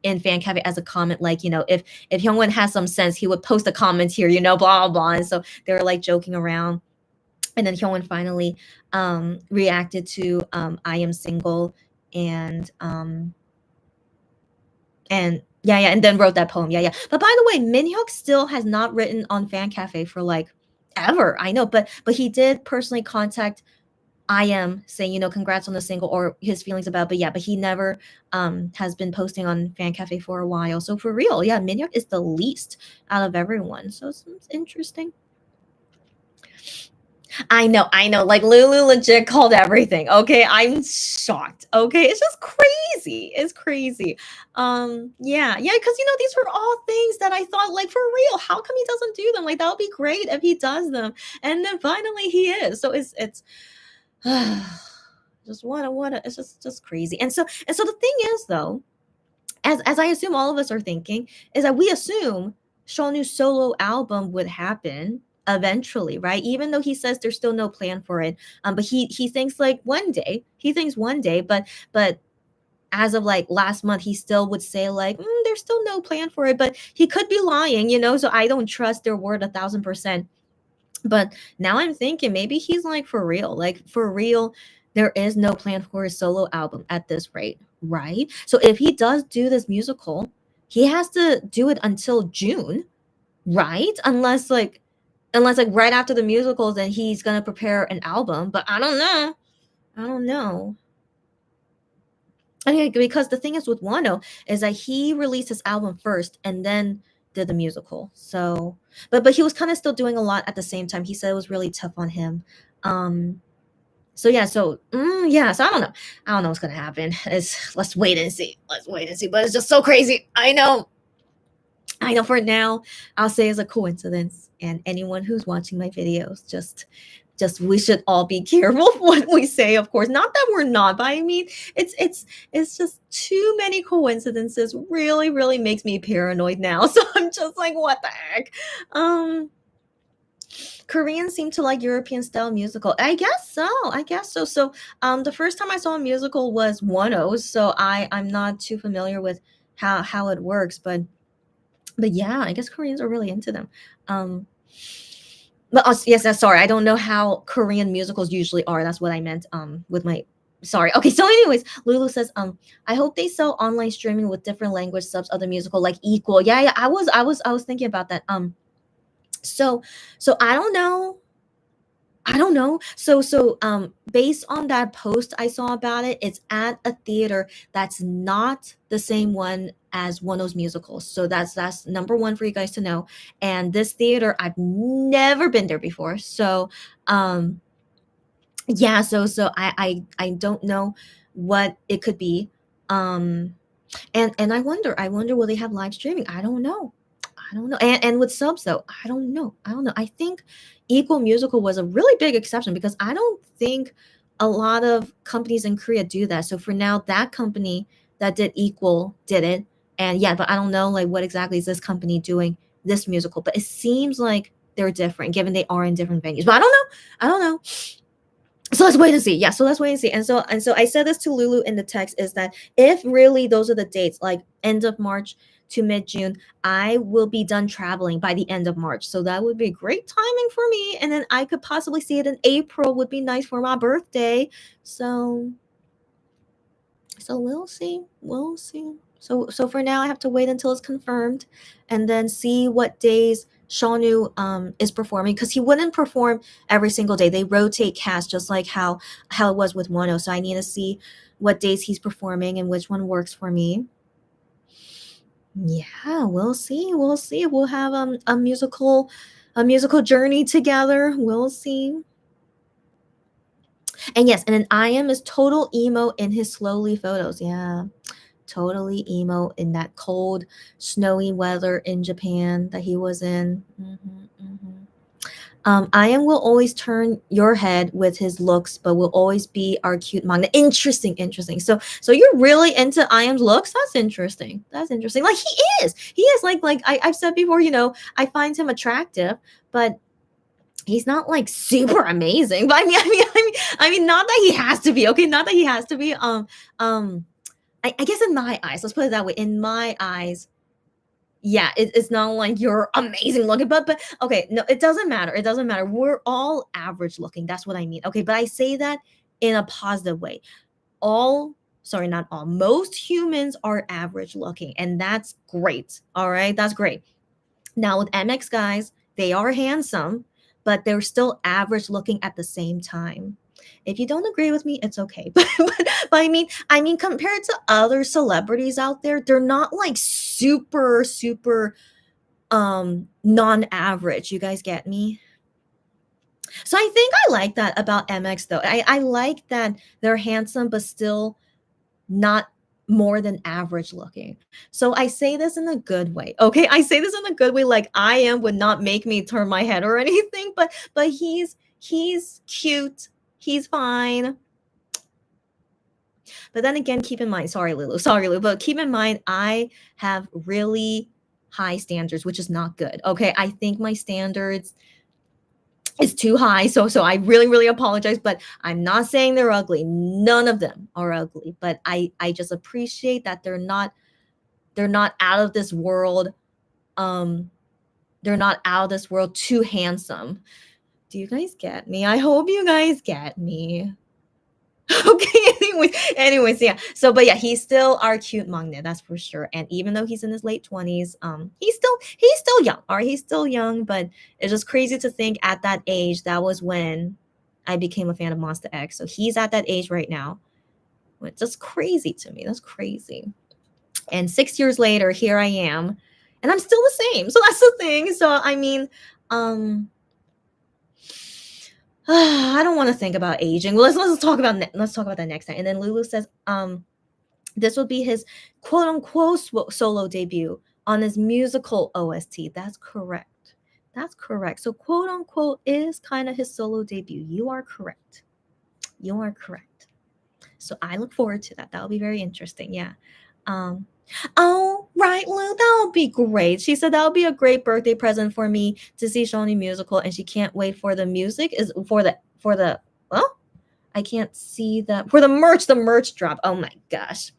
in fan cafe as a comment, like, if Hyungwon has some sense, he would post a comment here, blah blah blah. And so they were like joking around. And then Hyungwon finally reacted to IM's single, and yeah, and then wrote that poem. Yeah. But by the way, Minhyuk still has not written on Fan Cafe for like ever. I know, but he did personally contact IM saying, congrats on the single or his feelings about. But yeah, but he never has been posting on Fan Cafe for a while. So for real, yeah, Minhyuk is the least out of everyone. So it's interesting. I know. Like Lulu legit called everything. Okay, I'm shocked. Okay, it's just crazy. It's crazy. Yeah, because these were all things that I thought, like, for real. How come he doesn't do them? Like, that would be great if he does them. And then finally he is. So it's just what a, it's just crazy. And so the thing is, though, as I assume all of us are thinking, is that we assume Shawnu's solo album would happen eventually, right? Even though he says there's still no plan for it. But he thinks like one day. He thinks one day, but as of like last month, he still would say like, there's still no plan for it. But he could be lying, so I don't trust their word 1,000%. But now I'm thinking maybe he's like for real. Like for real, there is no plan for his solo album at this rate, right? So if he does do this musical, he has to do it until June, right? Unless like right after the musicals, then he's gonna prepare an album. But I don't know. I mean, because the thing is with Wano is that he released his album first and then did the musical. So, but he was kind of still doing a lot at the same time. He said it was really tough on him. Um, so yeah, yeah, so I don't know what's gonna happen. Let's wait and see. Let's wait and see. But it's just so crazy. I know. I know for now, I'll say it's a coincidence. And anyone who's watching my videos, just we should all be careful what we say, of course. Not that we're not, but I mean it's just too many coincidences really, really makes me paranoid now. So I'm just like, what the heck? Um Koreans seem to like European style musical. I guess so. I guess so. So the first time I saw a musical was One-O's, so I'm not too familiar with how it works, but yeah, I guess Koreans are really into them. But yes, sorry, I don't know how Korean musicals usually are. That's what I meant with my sorry. Okay, so anyways, Lulu says I hope they sell online streaming with different language subs of the musical like equal. Yeah, yeah, I was thinking about that. So I don't know. I don't know. Based on that post I saw about it, it's at a theater that's not the same one as one of those musicals. So that's number one for you guys to know. And this theater, I've never been there before. So yeah, so I don't know what it could be. Um and I wonder will they have live streaming? I don't know. I don't know. And with subs though, I don't know. I don't know. I think Equal Musical was a really big exception because I don't think a lot of companies in Korea do that. So for now, that company that did Equal did it. And yeah, but I don't know like what exactly is this company doing this musical. But it seems like they're different given they are in different venues. But I don't know. I don't know. So let's wait and see. Yeah, so let's wait and see. And so I said this to Lulu in the text is that if really those are the dates, like end of March to mid June, I will be done traveling by the end of March. So that would be great timing for me. And then I could possibly see it in April. Would be nice for my birthday. So we'll see. We'll see. So for now I have to wait until it's confirmed and then see what days Shawnu is performing because he wouldn't perform every single day. They rotate cast just like how it was with Wano. So I need to see what days he's performing and which one works for me. Yeah, we'll see. We'll see. We'll have a musical journey together. We'll see. And yes, and then I am is total emo in his slowly photos. Yeah. Totally emo in that cold, snowy weather in Japan that he was in. Ian will always turn your head with his looks, but will always be our cute manga. Interesting, interesting. So you're really into Iam's looks? That's interesting. That's interesting. Like he is. He is like I've said before, I find him attractive, but he's not like super amazing. But I mean, not that he has to be, okay? Not that he has to be. I guess in my eyes, let's put it that way. In my eyes, yeah, it's not like you're amazing looking, but okay, no, it doesn't matter. It doesn't matter. We're all average looking. That's what I mean. Okay, but I say that in a positive way. Sorry, not all. Most humans are average looking, and that's great. All right, that's great. Now with MX guys, they are handsome, but they're still average looking at the same time. If you don't agree with me, it's okay. But I mean, compared to other celebrities out there, they're not like super, super non-average. You guys get me? So I think I like that about MX though. I like that they're handsome, but still not more than average looking. So I say this in a good way. Okay. I say this in a good way. Like I am would not make me turn my head or anything, but he's cute. He's fine. But then again, keep in mind, sorry, Lulu, but keep in mind, I have really high standards, which is not good. Okay. I think my standards is too high. So I really, really apologize, but I'm not saying they're ugly. None of them are ugly, but I just appreciate that they're not out of this world. Um, they're not out of this world too handsome. Do you guys get me? I hope you guys get me. Okay, anyways, yeah. So, but yeah, he's still our cute magnet, that's for sure. And even though he's in his late 20s, he's still young. All right, he's still young, but it's just crazy to think at that age, that was when I became a fan of Monster X. So he's at that age right now. It's just crazy to me. That's crazy. And 6 years later, here I am, and I'm still the same. So that's the thing. So I mean, um, I don't want to think about aging. Let's talk about let's talk about that next time. And then Lulu says, this will be his quote unquote solo debut on his musical OST. That's correct. That's correct. So quote unquote is kind of his solo debut. You are correct. You are correct. So I look forward to that. That'll be very interesting. Yeah. Um, oh, right, Lou, that'll be great. She said that'll be a great birthday present for me to see Shawnee musical, and she can't wait for the music. Is for the well, I can't see that for the merch drop. Oh my gosh.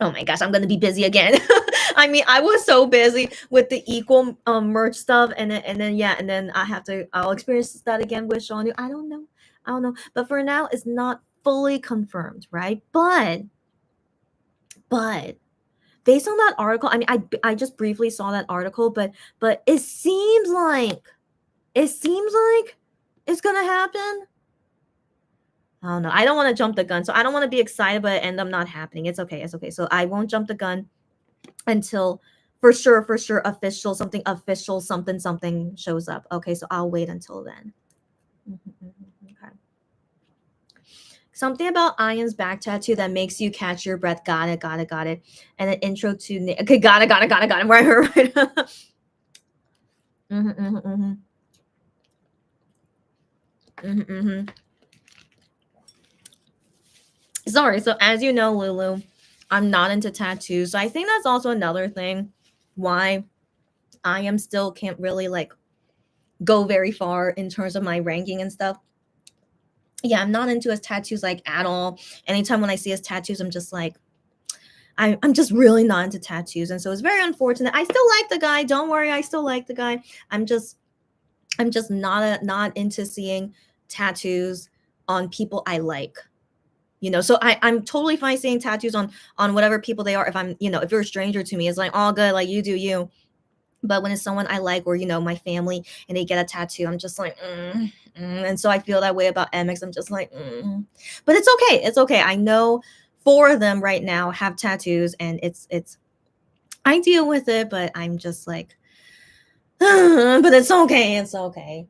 Oh my gosh, I'm gonna be busy again. I mean, I was so busy with the equal merch stuff, and then I'll experience that again with Shawnee. I don't know, but for now, it's not fully confirmed, right? But based on that article, I mean, I just briefly saw that article, but it seems like it's gonna happen. I don't know. I don't want to jump the gun, so I don't want to be excited, but end up not happening. It's okay. It's okay. So I won't jump the gun until for sure, official, something shows up. Okay, so I'll wait until then. Okay. Something about Ian's back tattoo that makes you catch your breath. Got it. And an intro to okay, got it. Right. Sorry. So as you know, Lulu, I'm not into tattoos. So I think that's also another thing why I am still can't really like go very far in terms of my ranking and stuff. Yeah, I'm not into his tattoos like at all. Anytime when I see his tattoos, I'm just like, I'm just really not into tattoos. And so it's very unfortunate. I still like the guy. Don't worry, I still like the guy. I'm just not into seeing tattoos on people I like. So I'm totally fine seeing tattoos on whatever people they are. If I'm, if you're a stranger to me, it's like all good, like you do you. But when it's someone I like or, my family and they get a tattoo, I'm just like, and so I feel that way about MX. I'm just like, but it's okay. It's okay. I know 4 of them right now have tattoos and it's, I deal with it, but I'm just like, but it's okay. It's okay.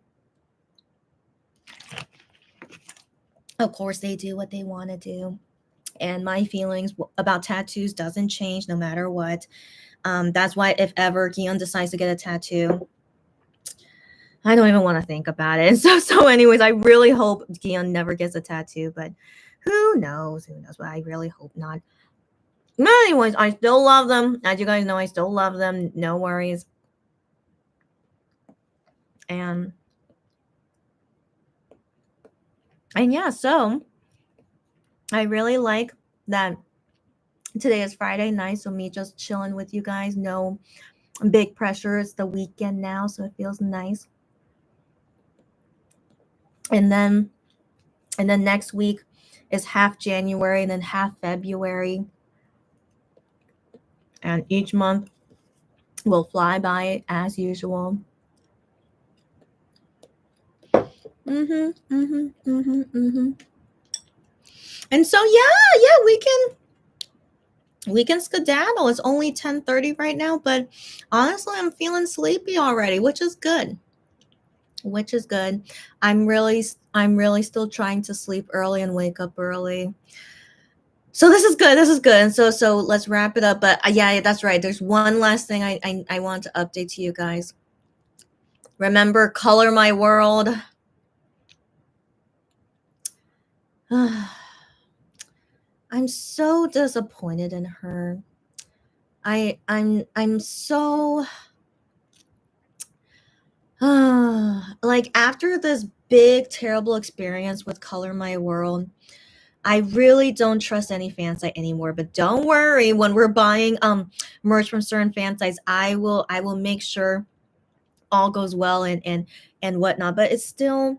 Of course they do what they want to do. And my feelings about tattoos doesn't change no matter what. That's why if ever Gion decides to get a tattoo, I don't even want to think about it. So anyways, I really hope Gion never gets a tattoo, but who knows? But I really hope not. But anyways, I still love them. As you guys know, I still love them. No worries. And yeah, so I really like that today is Friday night, so me just chilling with you guys. No big pressure. It's the weekend now, so it feels nice. And then next week is half January and then half February. And each month will fly by as usual. And so yeah, we can skedaddle. It's only 10:30 right now, but honestly, I'm feeling sleepy already, which is good. I'm really still trying to sleep early and wake up early. So this is good. And so let's wrap it up. But yeah, that's right. There's one last thing I want to update to you guys. Remember Color My World. I'm so disappointed in her. I'm so like after this big terrible experience with Color My World, I really don't trust any fan site anymore. But don't worry, when we're buying merch from certain fan sites, I will make sure all goes well and whatnot. But it's still,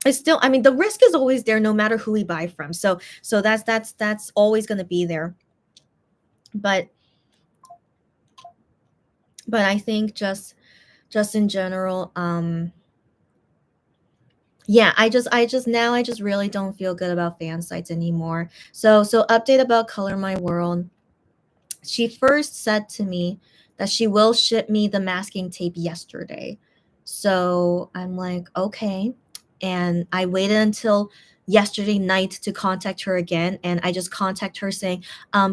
I mean, the risk is always there no matter who we buy from. So that's always going to be there. But I think just in general, Yeah, I just really don't feel good about fan sites anymore. So update about Color My World. She first said to me that she will ship me the masking tape yesterday. So I'm like, okay. And I waited until yesterday night to contact her again. And I just contact her saying,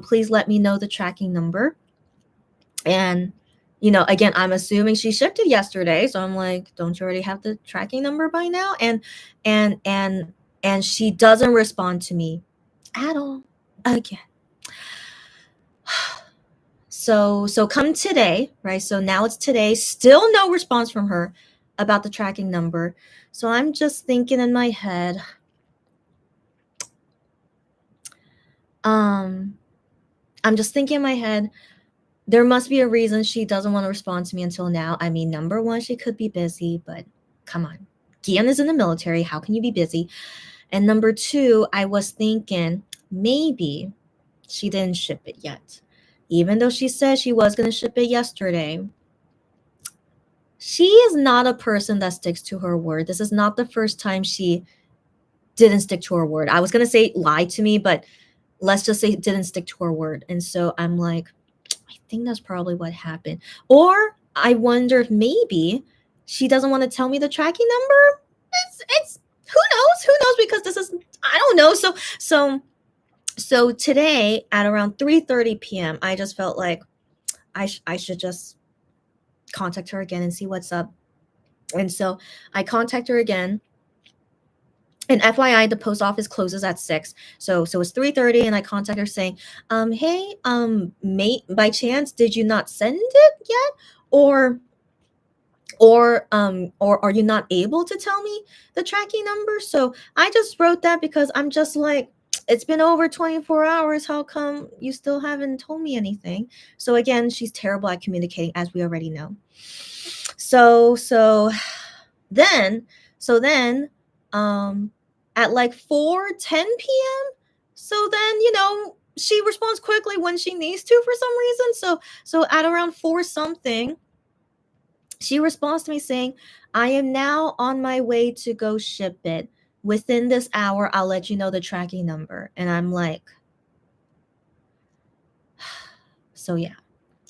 please let me know the tracking number. And, again, I'm assuming she shipped it yesterday. So I'm like, don't you already have the tracking number by now? And, and, and she doesn't respond to me at all again. So come today, right? So now it's today, still no response from her about the tracking number. So I'm just thinking in my head, um, I'm just thinking in my head, there must be a reason she doesn't want to respond to me until now. I mean, number one, she could be busy, but come on. Gian is in the military. How can you be busy? And number two, I was thinking maybe she didn't ship it yet. Even though she said she was going to ship it yesterday, she is not a person that sticks to her word. This is not the first time she didn't stick to her word. I was going to say lied to me, but let's just say didn't stick to her word. And so I'm like, I think that's probably what happened. Or I wonder if maybe she doesn't want to tell me the tracking number. It's who knows, because this is, I don't know. So today at around 3:30 p.m., I just felt like I should just contact her again and see what's up. And so I contact her again. And FYI, the post office closes at 6. So it's 3:30 and I contact her saying, hey, mate, by chance, did you not send it yet? Or are you not able to tell me the tracking number? So I just wrote that because I'm just like, it's been over 24 hours. How come you still haven't told me anything? So again, she's terrible at communicating, as we already know. So then um at like 4:10 p.m. So then, she responds quickly when she needs to for some reason. So at around 4 something, she responds to me saying, I am now on my way to go ship it. Within this hour, I'll let you know the tracking number. And I'm like, so yeah,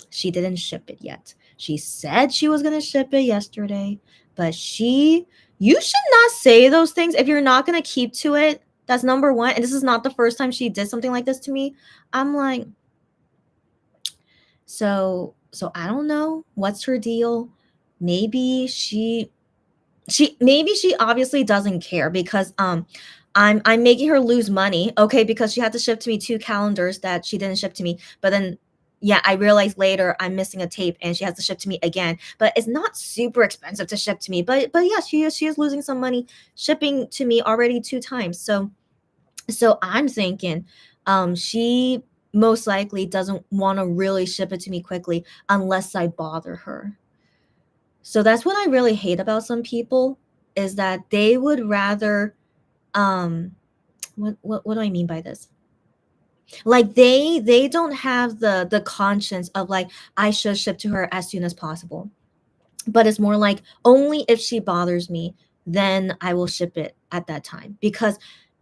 she didn't ship it yet. She said she was going to ship it yesterday, but you should not say those things if you're not going to keep to it. That's number one. And this is not the first time she did something like this to me. I'm like, so I don't know what's her deal. Maybe she obviously doesn't care because I'm making her lose money, okay, because she had to ship to me 2 calendars that she didn't ship to me. But then yeah, I realized later I'm missing a tape and she has to ship to me again. But it's not super expensive to ship to me. But yeah, she is losing some money shipping to me already 2 times. So I'm thinking she most likely doesn't want to really ship it to me quickly unless I bother her. So that's what I really hate about some people, is that they would rather um what do I mean by this? Like they don't have the conscience of like, I should ship to her as soon as possible. But it's more like, only if she bothers me, then I will ship it at that time. Because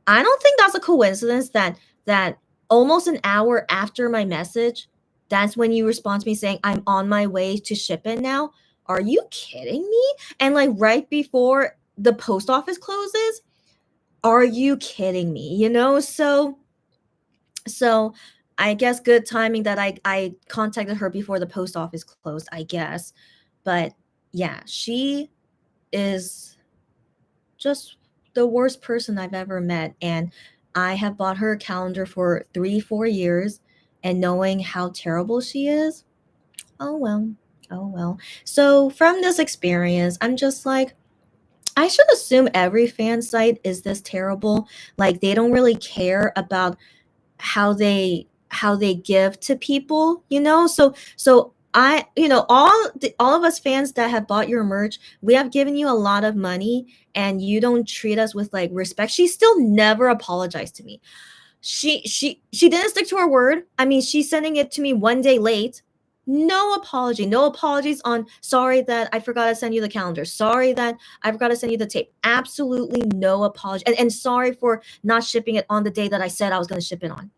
I don't think that's a coincidence that almost an hour after my message, that's when you respond to me saying, I'm on my way to ship it now. Are you kidding me? And like right before the post office closes, are you kidding me? So I guess good timing that I contacted her before the post office closed, I guess. But yeah, she is just the worst person I've ever met. And I have bought her a calendar for 3, 4 years, and knowing how terrible she is, oh well, oh well. So from this experience, I'm just like, I should assume every fan site is this terrible. Like they don't really care about how they give to people, so I all of us fans that have bought your merch, we have given you a lot of money and you don't treat us with like respect. She still never apologized to me. She didn't stick to her word. I mean, she's sending it to me one day late. No apology. No apologies on sorry that I forgot to send you the calendar. Sorry that I forgot to send you the tape. Absolutely no apology. And sorry for not shipping it on the day that I said I was going to ship it on.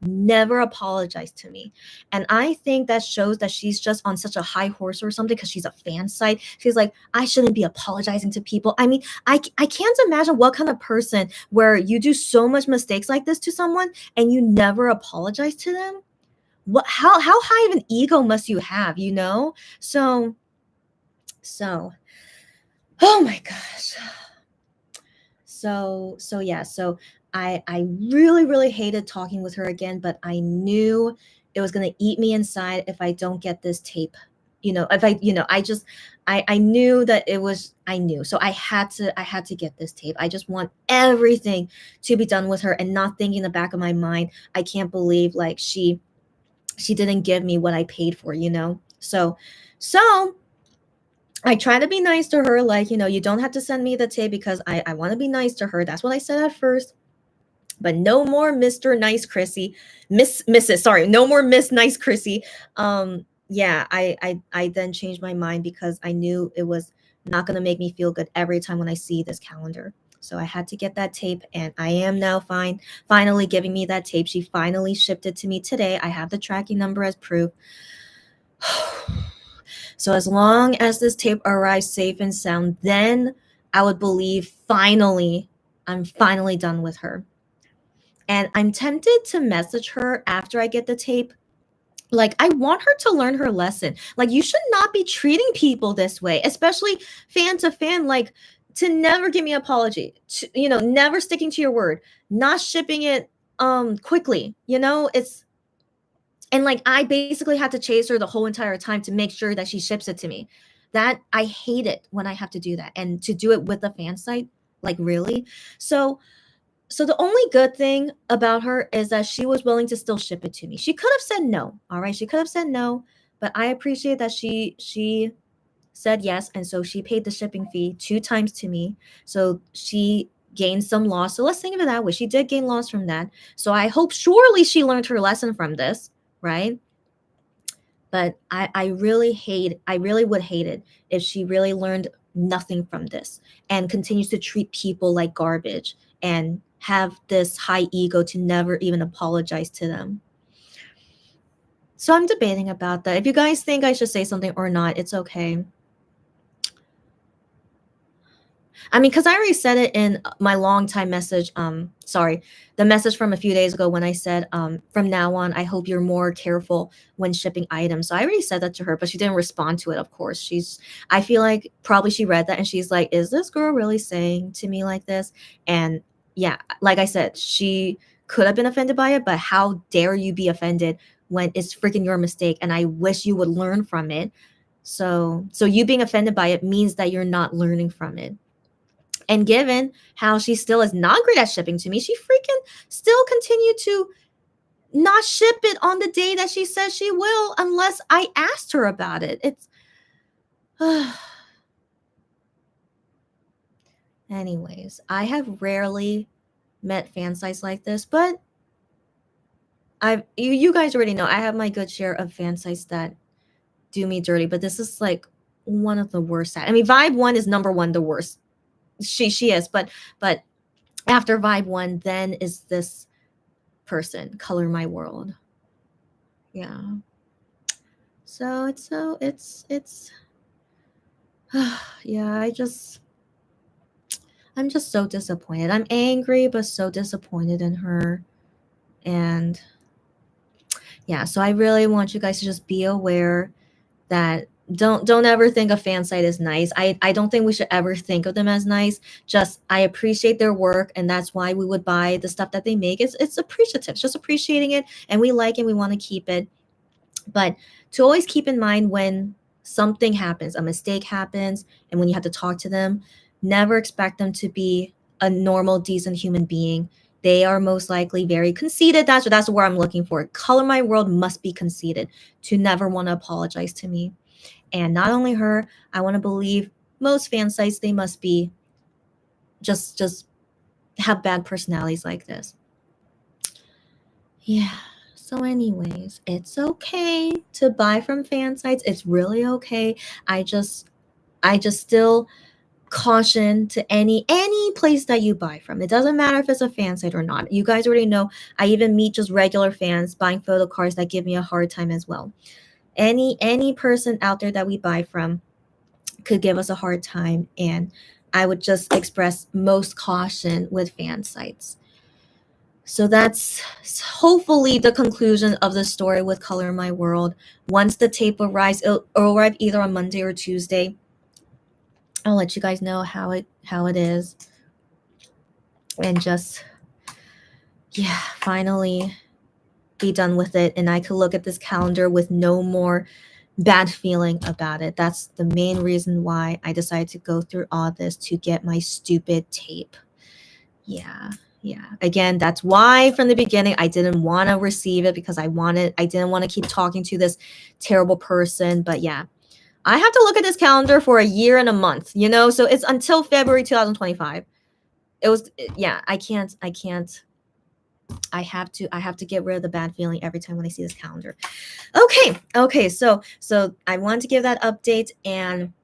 Never apologized to me. And I think that shows that she's just on such a high horse or something because she's a fan site. She's like, I shouldn't be apologizing to people. I mean, I can't imagine what kind of person where you do so much mistakes like this to someone and you never apologize to them. What how high of an ego must you have, you know? So oh my gosh. So yeah, so I really hated talking with her again, but I knew it was gonna eat me inside if I don't get this tape. You know, if I, you know, I knew that it was I knew. So I had to get this tape. I just want everything to be done with her and not thinking in the back of my mind, I can't believe like she didn't give me what I paid for, you know? So I try to be nice to her, like, you know, you don't have to send me the tape because I want to be nice to her. That's what I said at first. But no more Mr. Nice Chrissy, Mrs. Sorry, no more Miss Nice Chrissy. Yeah, I then changed my mind because I knew it was not gonna make me feel good every time when I see this calendar. So I had to get that tape, and I am now finally giving me that tape. She finally shipped it to me today. I have the tracking number as proof. So as long as this tape arrives safe and sound, then I would believe finally, I'm finally done with her. And I'm tempted to message her after I get the tape. Like, I want her to learn her lesson. Like, you should not be treating people this way, especially fan to fan. Like, to never give me an apology, to, you know, never sticking to your word, not shipping it quickly. You know, it's and like I basically had to chase her the whole entire time to make sure that she ships it to me. That I hate it when I have to do that and to do it with a fan site. Like really? So so the only good thing about her is that she was willing to still ship it to me. She could have said no. All right. She could have said no, but I appreciate that she said yes. And so she paid the shipping fee 2 times to me. So she gained some loss. So let's think of it that way. She did gain loss from that. So I hope surely she learned her lesson from this, right? But I really would hate it if she really learned nothing from this and continues to treat people like garbage and have this high ego to never even apologize to them. So I'm debating about that. If you guys think I should say something or not, it's okay. I mean, because I already said it in my long time message. Sorry, the message from a few days ago when I said, from now on, I hope you're more careful when shipping items. So I already said that to her, but she didn't respond to it. Of course, I feel like probably she read that and she's like, is this girl really saying to me like this? And yeah, like I said, she could have been offended by it, but how dare you be offended when it's freaking your mistake? And I wish you would learn from it. So you being offended by it means that you're not learning from it. And given how she still is not great at shipping to me, she freaking still continued to not ship it on the day that she says she will unless I asked her about it. It's anyways, I have rarely met fan sites like this, but you guys already know I have my good share of fan sites that do me dirty, but this is like one of the worst. I mean, Vibe One is number one, the worst. She is, but after Vibe One, then is this person, Color My World. Yeah. So it's yeah, I'm just so disappointed. I'm angry but so disappointed in her. And yeah, so I really want you guys to just be aware that don't ever think a fan site is nice. I don't think we should ever think of them as nice. Just I appreciate their work and that's why we would buy the stuff that they make. It's appreciative. It's just appreciating it and we like it, we want to keep it. But to always keep in mind when something happens, a mistake happens, and when you have to talk to them, never expect them to be a normal, decent human being. They are most likely very conceited. That's where I'm looking for. Color My World must be conceited to never want to apologize to me. And not only her, I want to believe most fan sites, they must be just have bad personalities like this. Yeah. So anyways, it's okay to buy from fan sites. It's really okay. I just still caution to any place that you buy from. It doesn't matter if it's a fan site or not. You guys already know I even meet just regular fans buying photo cards that give me a hard time as well. Any person out there that we buy from could give us a hard time, and I would just express most caution with fan sites. So that's hopefully the conclusion of the story with Color My World. Once the tape arrives, it'll arrive either on Monday or Tuesday. I'll let you guys know how it is, and just finally be done with it, and I could look at this calendar with no more bad feeling about it. That's the main reason why I decided to go through all this, to get my stupid tape. Yeah. Again, that's why from the beginning I didn't want to receive it, because I didn't want to keep talking to this terrible person. But yeah, I have to look at this calendar for a year and a month, so it's until February 2025. I can't. I have to get rid of the bad feeling every time when I see this calendar. Okay. So I want to give that update, and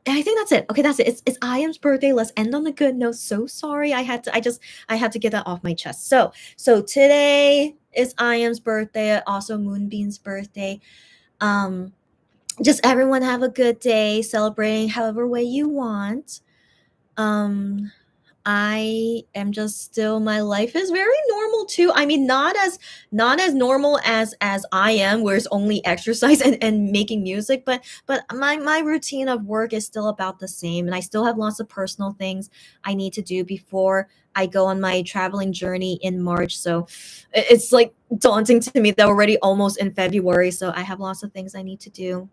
I think that's it. Okay, that's it. It's I.Am's birthday. Let's end on a good note. So sorry. I had to get that off my chest. So today is I.Am's birthday, also Moonbeam's birthday. Just everyone have a good day, celebrating however way you want. I am just still, my life is very normal too. I mean, not as normal as I am, where it's only exercise and making music, but my routine of work is still about the same, and I still have lots of personal things I need to do before I go on my traveling journey in March. So it's like daunting to me that we're already almost in February. So I have lots of things I need to do.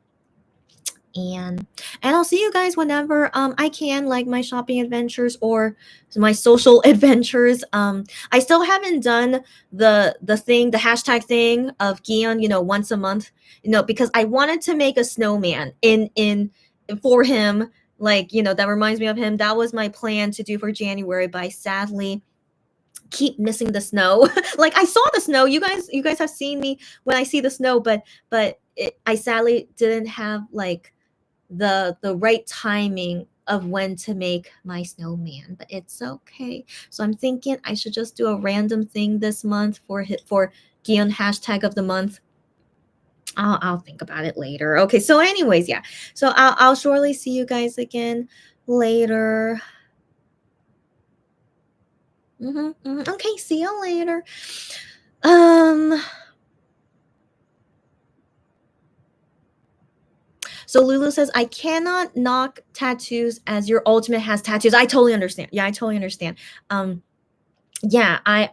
And I'll see you guys whenever I can, like my shopping adventures or my social adventures. I still haven't done the hashtag thing of Gion, once a month, because I wanted to make a snowman in for him, like, that reminds me of him. That was my plan to do for January, but I sadly keep missing the snow. Like, I saw the snow. You guys have seen me when I see the snow, but I sadly didn't have like the right timing of when to make my snowman, but it's okay. So I'm thinking I should just do a random thing this month for Gion hashtag of the month. I'll think about it later. Okay, so anyways, yeah. So I'll surely see you guys again later. Okay, see you later. So Lulu says, I cannot knock tattoos as your ultimate has tattoos. I totally understand. Yeah, I totally understand. Yeah, I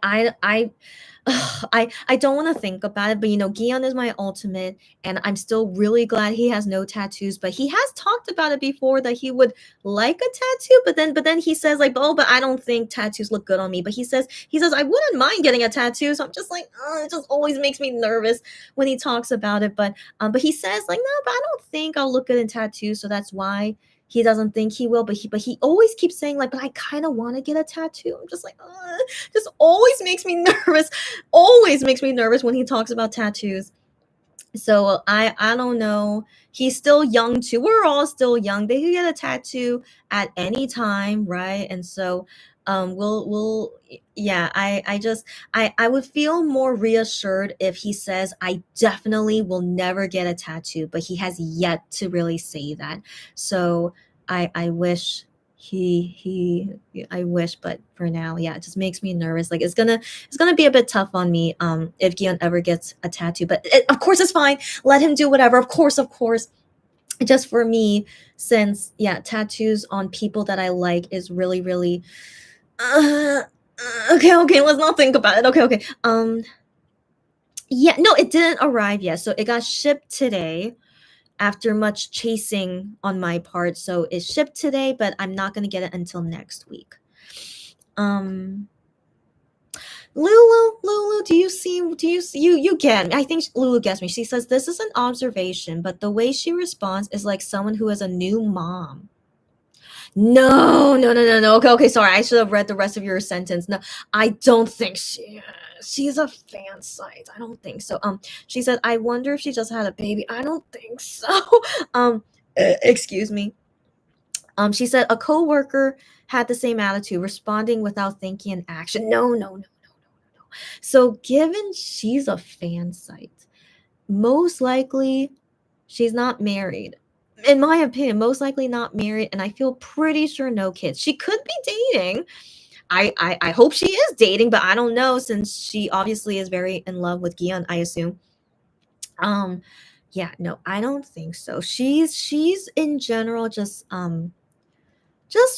don't want to think about it, but Gion is my ultimate, and I'm still really glad he has no tattoos. But he has talked about it before that he would like a tattoo, but then he says like, oh, but I don't think tattoos look good on me. But he says I wouldn't mind getting a tattoo. So I'm just like, it just always makes me nervous when he talks about it. But he says like, no, but I don't think I'll look good in tattoos. So that's why he doesn't think he will. But he always keeps saying like, but I kind of want to get a tattoo. I'm just like, just always makes me nervous. Always makes me nervous when he talks about tattoos. So I don't know. He's still young too. We're all still young. They can get a tattoo at any time, right? And so we'll yeah, I would feel more reassured if he says I definitely will never get a tattoo, but he has yet to really say that. So I wish I wish, but for now, yeah, it just makes me nervous. Like, it's gonna be a bit tough on me if Gion ever gets a tattoo, but of course it's fine. Let him do whatever. Of course. Just for me, since tattoos on people that I like is really, really okay, let's not think about it. Okay. Yeah, no, it didn't arrive yet. So it got shipped today after much chasing on my part. So it's shipped today, but I'm not going to get it until next week. Lulu, do you see, you get me. I think Lulu gets me. She says, this is an observation, but the way she responds is like someone who is a new mom. No, no, no, no, no. Okay, okay. Sorry, I should have read the rest of your sentence. No, I don't think she's a fan site. I don't think so. She said, I wonder if she just had a baby. I don't think so. Excuse me. She said a coworker had the same attitude, responding without thinking in action. No, no, no, no, no, no. So, given she's a fan site, most likely she's not married. In my opinion, most likely not married, and I feel pretty sure no kids. She could be dating. I hope she is dating, but I don't know since she obviously is very in love with Gian, I assume. Um, yeah, no, I don't think so. She's in general just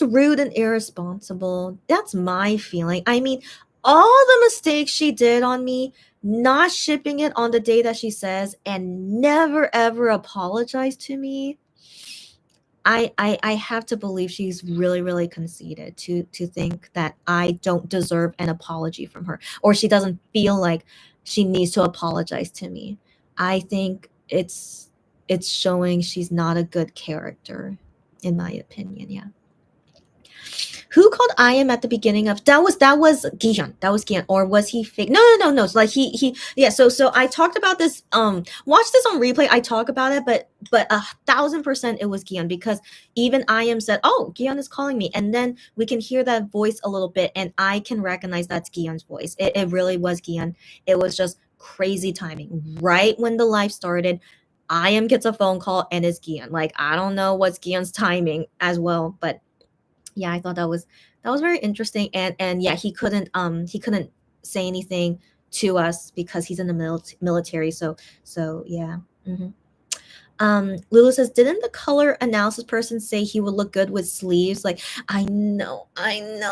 rude and irresponsible. That's my feeling. I mean, all the mistakes she did on me, not shipping it on the day that she says, and never ever apologized to me. I have to believe she's really, really conceited to think that I don't deserve an apology from her, or she doesn't feel like she needs to apologize to me. I think it's showing she's not a good character, in my opinion. Yeah. Who called I am at the beginning of that was Gijan. That was Gian. Or was he fake? No, no, no, no. So like he yeah, so I talked about this, watch this on replay. I talk about it, but 1,000% it was Gian, because even I am said, oh, Gian is calling me. And then we can hear that voice a little bit, and I can recognize that's Gian's voice. It really was Gian. It was just crazy timing. Right when the live started, I am gets a phone call and it's Gian. Like, I don't know what's Gian's timing as well, but yeah, I thought that was very interesting. And yeah, he couldn't say anything to us because he's in the military. So yeah. hmm Lulu says, didn't the color analysis person say he would look good with sleeves? Like, I know. And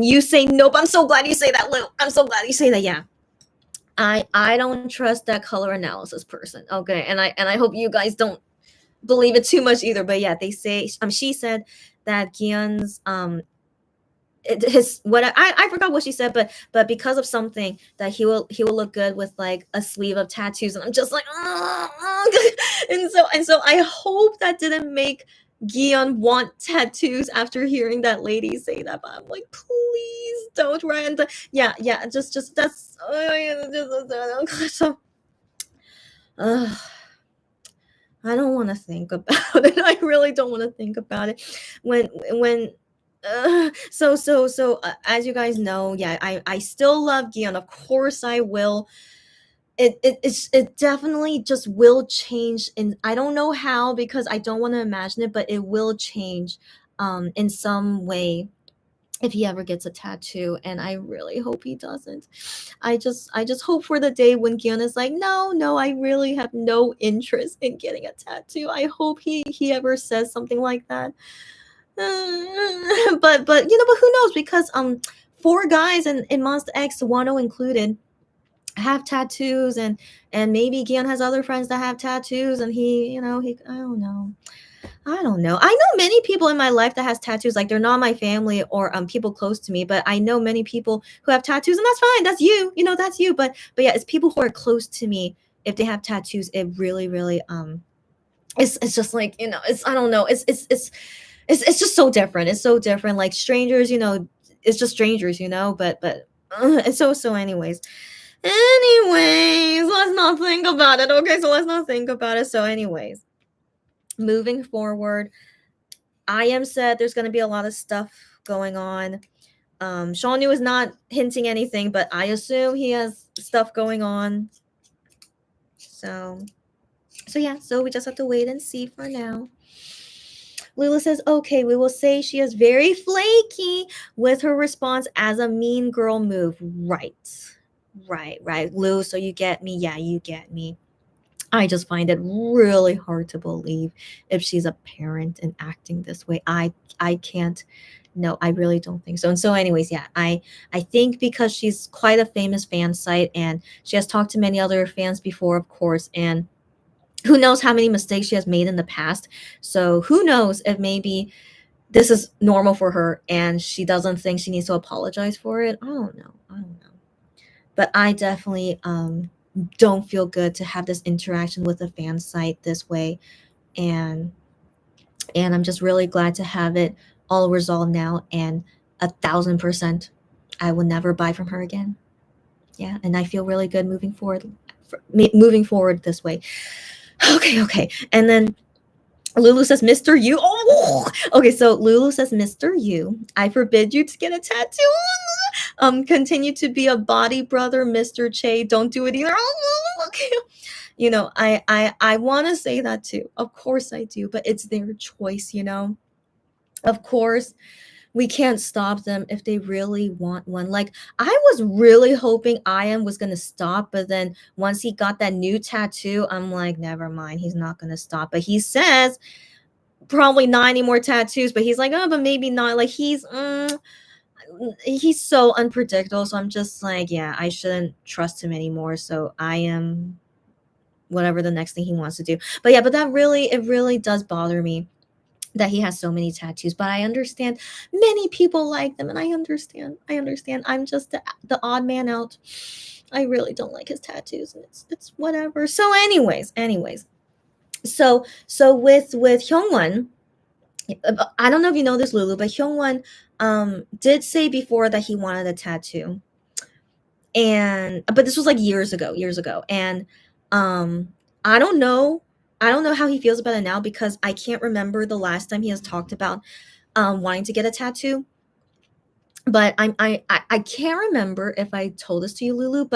you say nope. I'm so glad you say that, Lou. I'm so glad you say that. Yeah. I don't trust that color analysis person. Okay. And I hope you guys don't believe it too much either. But yeah, they say, she said that Gian's his what I forgot what she said, but because of something that he will look good with like a sleeve of tattoos, and I'm just like, and so I hope that didn't make Gian want tattoos after hearing that lady say that. But I'm like, please don't, right? And yeah, just that's so. Uh, I don't want to think about it. I really don't want to think about it. When as you guys know, yeah, I still love Gian. Of course I will. It definitely just will change, and I don't know how, because I don't want to imagine it, but it will change in some way if he ever gets a tattoo, and I really hope he doesn't. I just hope for the day when Gian is like, no, I really have no interest in getting a tattoo. I hope he ever says something like that. But who knows, because four guys in Monster X, Wano included, have tattoos, and maybe Gian has other friends that have tattoos, and he I don't know. I don't know. I know many people in my life that has tattoos. Like, they're not my family or people close to me, but I know many people who have tattoos, and that's fine. That's you. That's you. But yeah, it's people who are close to me. If they have tattoos, it really, really it's just like, it's, I don't know. It's just so different. It's so different. Like, strangers, it's just strangers, but and so anyways, let's not think about it. Okay, so let's not think about it. So anyways, moving forward, I am said there's going to be a lot of stuff going on. Sean Yu is not hinting anything, but I assume he has stuff going on. So yeah, so we just have to wait and see for now. Lila says, okay, we will say she is very flaky with her response as a mean girl move. Right. Lou, so you get me? Yeah, you get me. I just find it really hard to believe if she's a parent and acting this way. I can't. No, I really don't think so. And so anyways, yeah, I think because she's quite a famous fan site, and she has talked to many other fans before, of course, and who knows how many mistakes she has made in the past. So who knows if maybe this is normal for her and she doesn't think she needs to apologize for it. I don't know. But I definitely don't feel good to have this interaction with a fan site this way. And And I'm just really glad to have it all resolved now. And 1,000%, I will never buy from her again. Yeah, and I feel really good moving forward, moving forward this way. Okay, okay. And then Lulu says, Mr. You. Oh, okay. So Lulu says, Mr. You, I forbid you to get a tattoo. Continue to be a body brother, Mr. Che. Don't do it either. Oh, okay. You know, I want to say that too. Of course I do, but it's their choice. You know, of course we can't stop them if they really want one. Like, I was really hoping Ian was gonna stop, but then once he got that new tattoo, I'm like, never mind, he's not gonna stop. But he says probably not any more tattoos, but he's like, oh, but maybe not. Like, he's so unpredictable. So I'm just like, yeah, I shouldn't trust him anymore. So I am whatever the next thing he wants to do. But yeah, but that really, it really does bother me that he has so many tattoos. But I understand many people like them, and I understand. I'm just the odd man out. I really don't like his tattoos, and it's whatever. So anyways. So with Hyungwon, I don't know if you know this, Lulu, but Hyungwon did say before that he wanted a tattoo. And but this was like years ago. And I don't know. I don't know how he feels about it now, because I can't remember the last time he has talked about wanting to get a tattoo. But I can't remember if I told this to you, Lulu,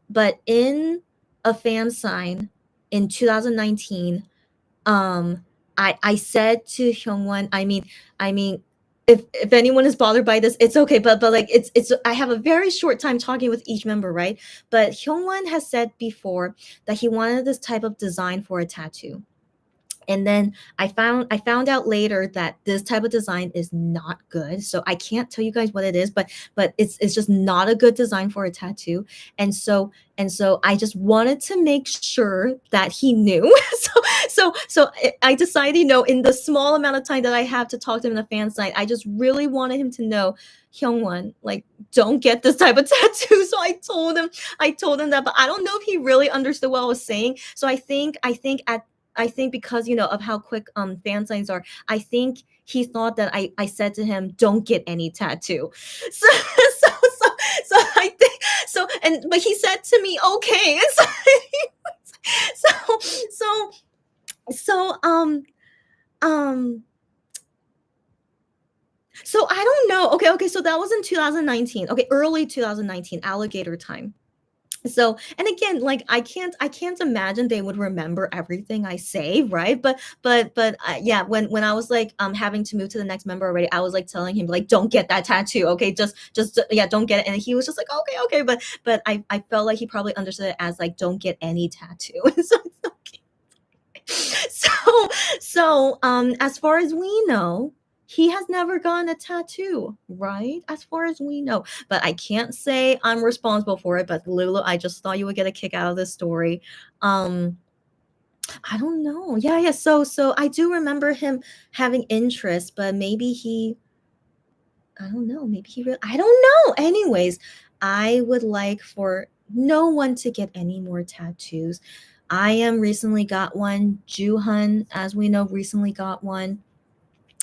but in a fan sign in 2019, I said to Hyungwon, I mean, if anyone is bothered by this, it's okay. But like, it's I have a very short time talking with each member, right? But Hyungwon has said before that he wanted this type of design for a tattoo. And then I found out later that this type of design is not good. So I can't tell you guys what it is, but it's just not a good design for a tattoo. And so I just wanted to make sure that he knew. So I decided, in the small amount of time that I have to talk to him in the fan site, I just really wanted him to know, Hyungwon, like, don't get this type of tattoo. So I told him that, but I don't know if he really understood what I was saying. So I think because of how quick fan signs are, I think he thought that I said to him, "Don't get any tattoo." So so so so I think so, and but he said to me, "Okay." So so so um so I don't know. Okay. So that was in 2019. Okay, early 2019, alligator time. So, and again, like, I can't imagine they would remember everything I say, right? But yeah, when I was like having to move to the next member already, I was like telling him, like, don't get that tattoo, okay? Just yeah, don't get it. And he was just like, okay. But I felt like he probably understood it as like, don't get any tattoo. So it's okay. So as far as we know, he has never gotten a tattoo, right? As far as we know. But I can't say I'm responsible for it. But Lulu, I just thought you would get a kick out of this story. Um, I don't know. Yeah. So I do remember him having interest, but maybe I don't know. Maybe he really, I don't know. Anyways, I would like for no one to get any more tattoos. I am recently got one. Juhan, as we know, recently got one.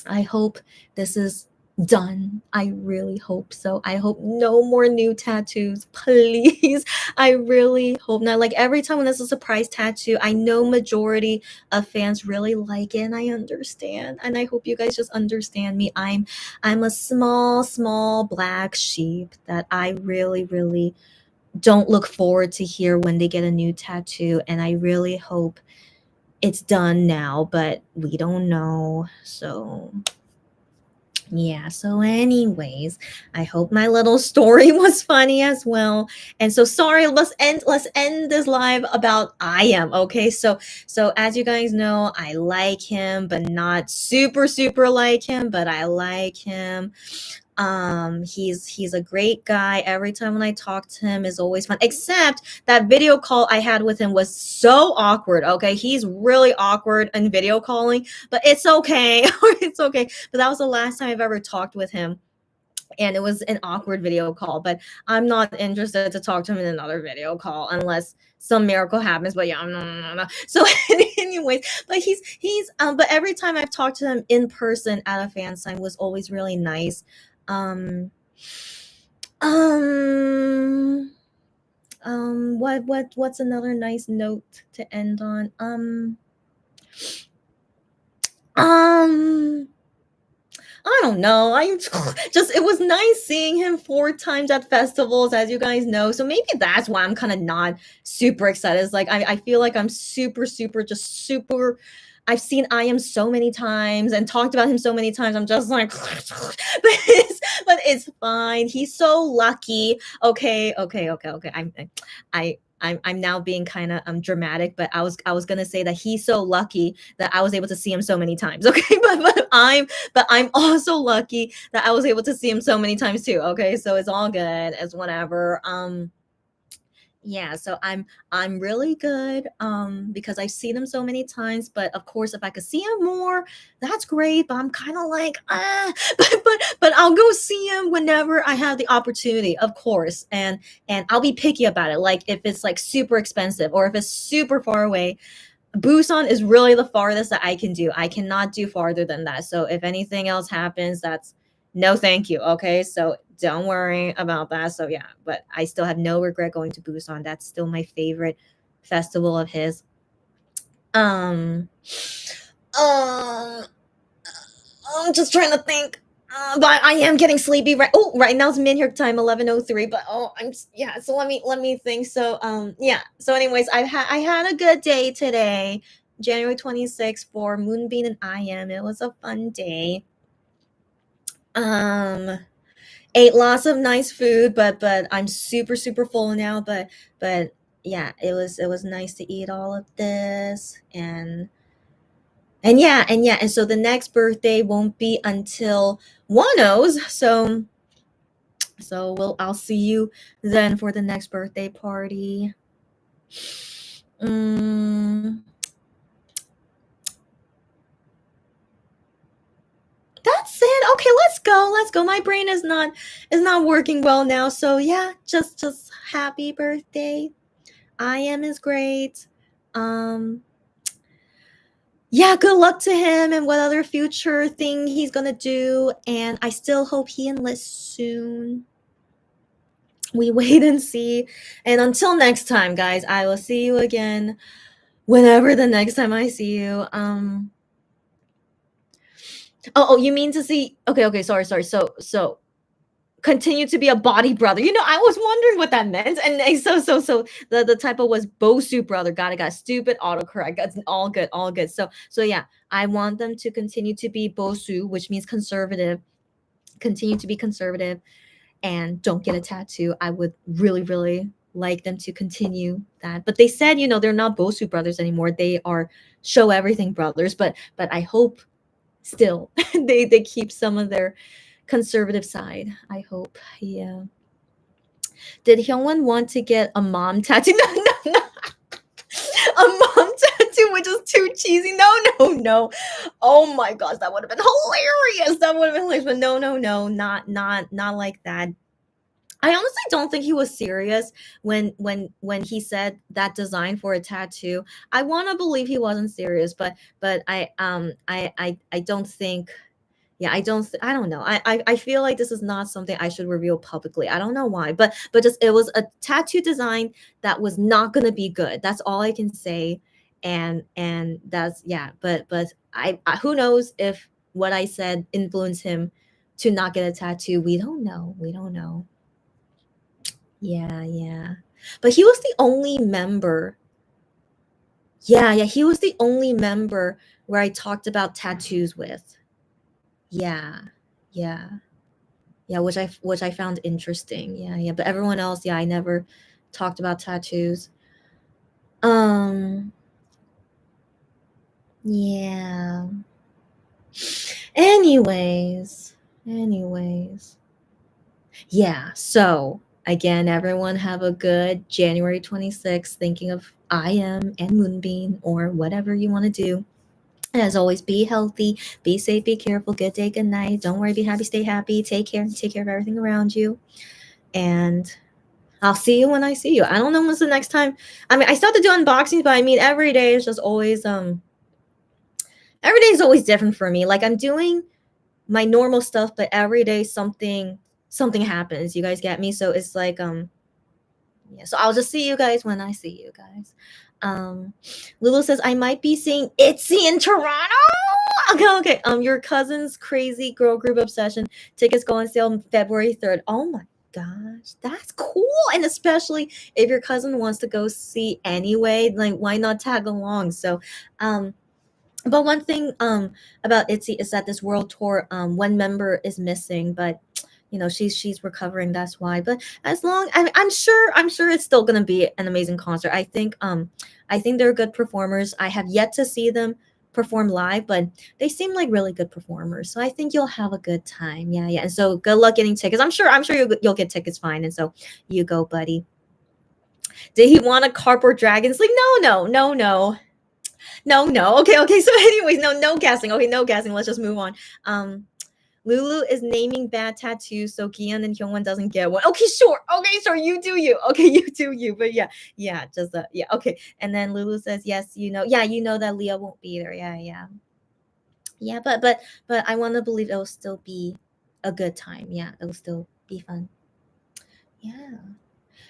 I hope this is done. I really hope so. I hope no more new tattoos, please. I really hope not. Like, every time when there's a surprise tattoo, I know majority of fans really like it, and I understand. And I hope you guys just understand me. I'm a small black sheep that I really don't look forward to hear when they get a new tattoo, and I really hope it's done now, but we don't know. So yeah, so anyways, I hope my little story was funny as well. And so sorry, let's end this live about I am, okay? So as you guys know, I like him, but not super like him, but I like him. He's a great guy. Every time when I talk to him is always fun, except that video call I had with him was so awkward. Okay, he's really awkward in video calling, but it's okay. It's okay. But that was the last time I've ever talked with him, and it was an awkward video call. But I'm not interested to talk to him in another video call unless some miracle happens. But yeah, no. So anyways, but but every time I've talked to him in person at a fan sign was always really nice. Um, um, what's another nice note to end on? Um, I don't know. I just it was nice seeing him 4 times at festivals, as you guys know. So maybe that's why I'm kind of not super excited. It's like I feel like I'm super. I've seen I am so many times and talked about him so many times. I'm just like, but it's fine. He's so lucky. Okay. I'm now being kind of dramatic, but I was gonna say that he's so lucky that I was able to see him so many times. Okay, but I'm also lucky that I was able to see him so many times too. Okay, so it's all good. It's whatever. Yeah, so I'm really good because I've seen him so many times, but of course if I could see him more, that's great, but I'm kind of like but I'll go see him whenever I have the opportunity, of course. And I'll be picky about it. Like if it's like super expensive or if it's super far away, Busan is really the farthest that I can do. I cannot do farther than that. So if anything else happens, that's no thank you. Okay. So don't worry about that. So yeah, but I still have no regret going to Busan. That's still my favorite festival of his. Um um I'm just trying to think. But I am getting sleepy right. Oh, right now it's midnight time, 11:03. But yeah. So let me think. So yeah. So anyways, I had a good day today, January 26th for Moonbeam and I am. It was a fun day. Um, ate lots of nice food, but I'm super full now. But yeah, it was nice to eat all of this and so the next birthday won't be until Wano's. So I'll see you then for the next birthday party. Mm, that's it. Okay, let's go. Let's go. My brain is not working well now. So yeah, just happy birthday. I am is great. Um yeah, good luck to him and what other future thing he's gonna do. And I still hope he enlists soon. We wait and see. And until next time, guys, I will see you again whenever the next time I see you. Oh, you mean to see? Okay. Sorry. So continue to be a body brother. I was wondering what that meant, and so the typo was Bosu brother. Got stupid autocorrect. That's all good. So yeah, I want them to continue to be Bosu, which means conservative. Continue to be conservative, and don't get a tattoo. I would really like them to continue that. But they said, they're not Bosu brothers anymore. They are Show Everything brothers. But I hope still they keep some of their conservative side. I hope. Yeah. Did Hyungwon want to get a mom tattoo? No. A mom tattoo, which is too cheesy. No. Oh my gosh, that would have been hilarious. But no, not like that. I honestly don't think he was serious when he said that design for a tattoo. I want to believe he wasn't serious, but I don't think. Yeah, I don't know. I feel like this is not something I should reveal publicly. I don't know why, but just it was a tattoo design that was not gonna be good. That's all I can say, and that's yeah. But I who knows if what I said influenced him to not get a tattoo. We don't know. We don't know. Yeah. But he was the only member. Yeah. He was the only member where I talked about tattoos with. Yeah. Yeah. Yeah, which I found interesting. Yeah. But everyone else, yeah, I never talked about tattoos. Um, yeah. Anyways. Yeah, so again, everyone have a good January 26th, thinking of I am and Moonbeam or whatever you want to do. As always, be healthy, be safe, be careful, good day, good night. Don't worry, be happy, stay happy, take care of everything around you. And I'll see you when I see you. I don't know when's the next time. I mean, I still have to do unboxings, but I mean, every day is just always every day is always different for me. Like I'm doing my normal stuff, but every day something happens. You guys get me? So it's like yeah, so I'll just see you guys when I see you guys. Um, Lulu says I might be seeing Itzy in Toronto. Okay, okay. Your cousin's crazy girl group obsession tickets go on sale on February 3rd. Oh my gosh, that's cool. And especially if your cousin wants to go see anyway, like why not tag along? So, but one thing about Itzy is that this world tour, one member is missing, but she's recovering. That's why. But as long, I'm sure it's still gonna be an amazing concert. I think they're good performers. I have yet to see them perform live, but they seem like really good performers. So I think you'll have a good time. Yeah, yeah. And so good luck getting tickets. I'm sure you'll get tickets fine. And so you go, buddy. Did he want a cardboard dragon? Like no, no, no, no. No, no. Okay, okay. So, anyways, no guessing. Okay, no guessing. Let's just move on. Lulu is naming bad tattoos so Gian and Hyungwon doesn't get one. Okay, sure. Okay, sure. You do you. Okay, you do you. But yeah, yeah, just yeah. Okay. And then Lulu says, yes, yeah, that Leah won't be there. Yeah, yeah, yeah. But I want to believe it will still be a good time. Yeah, it will still be fun. Yeah.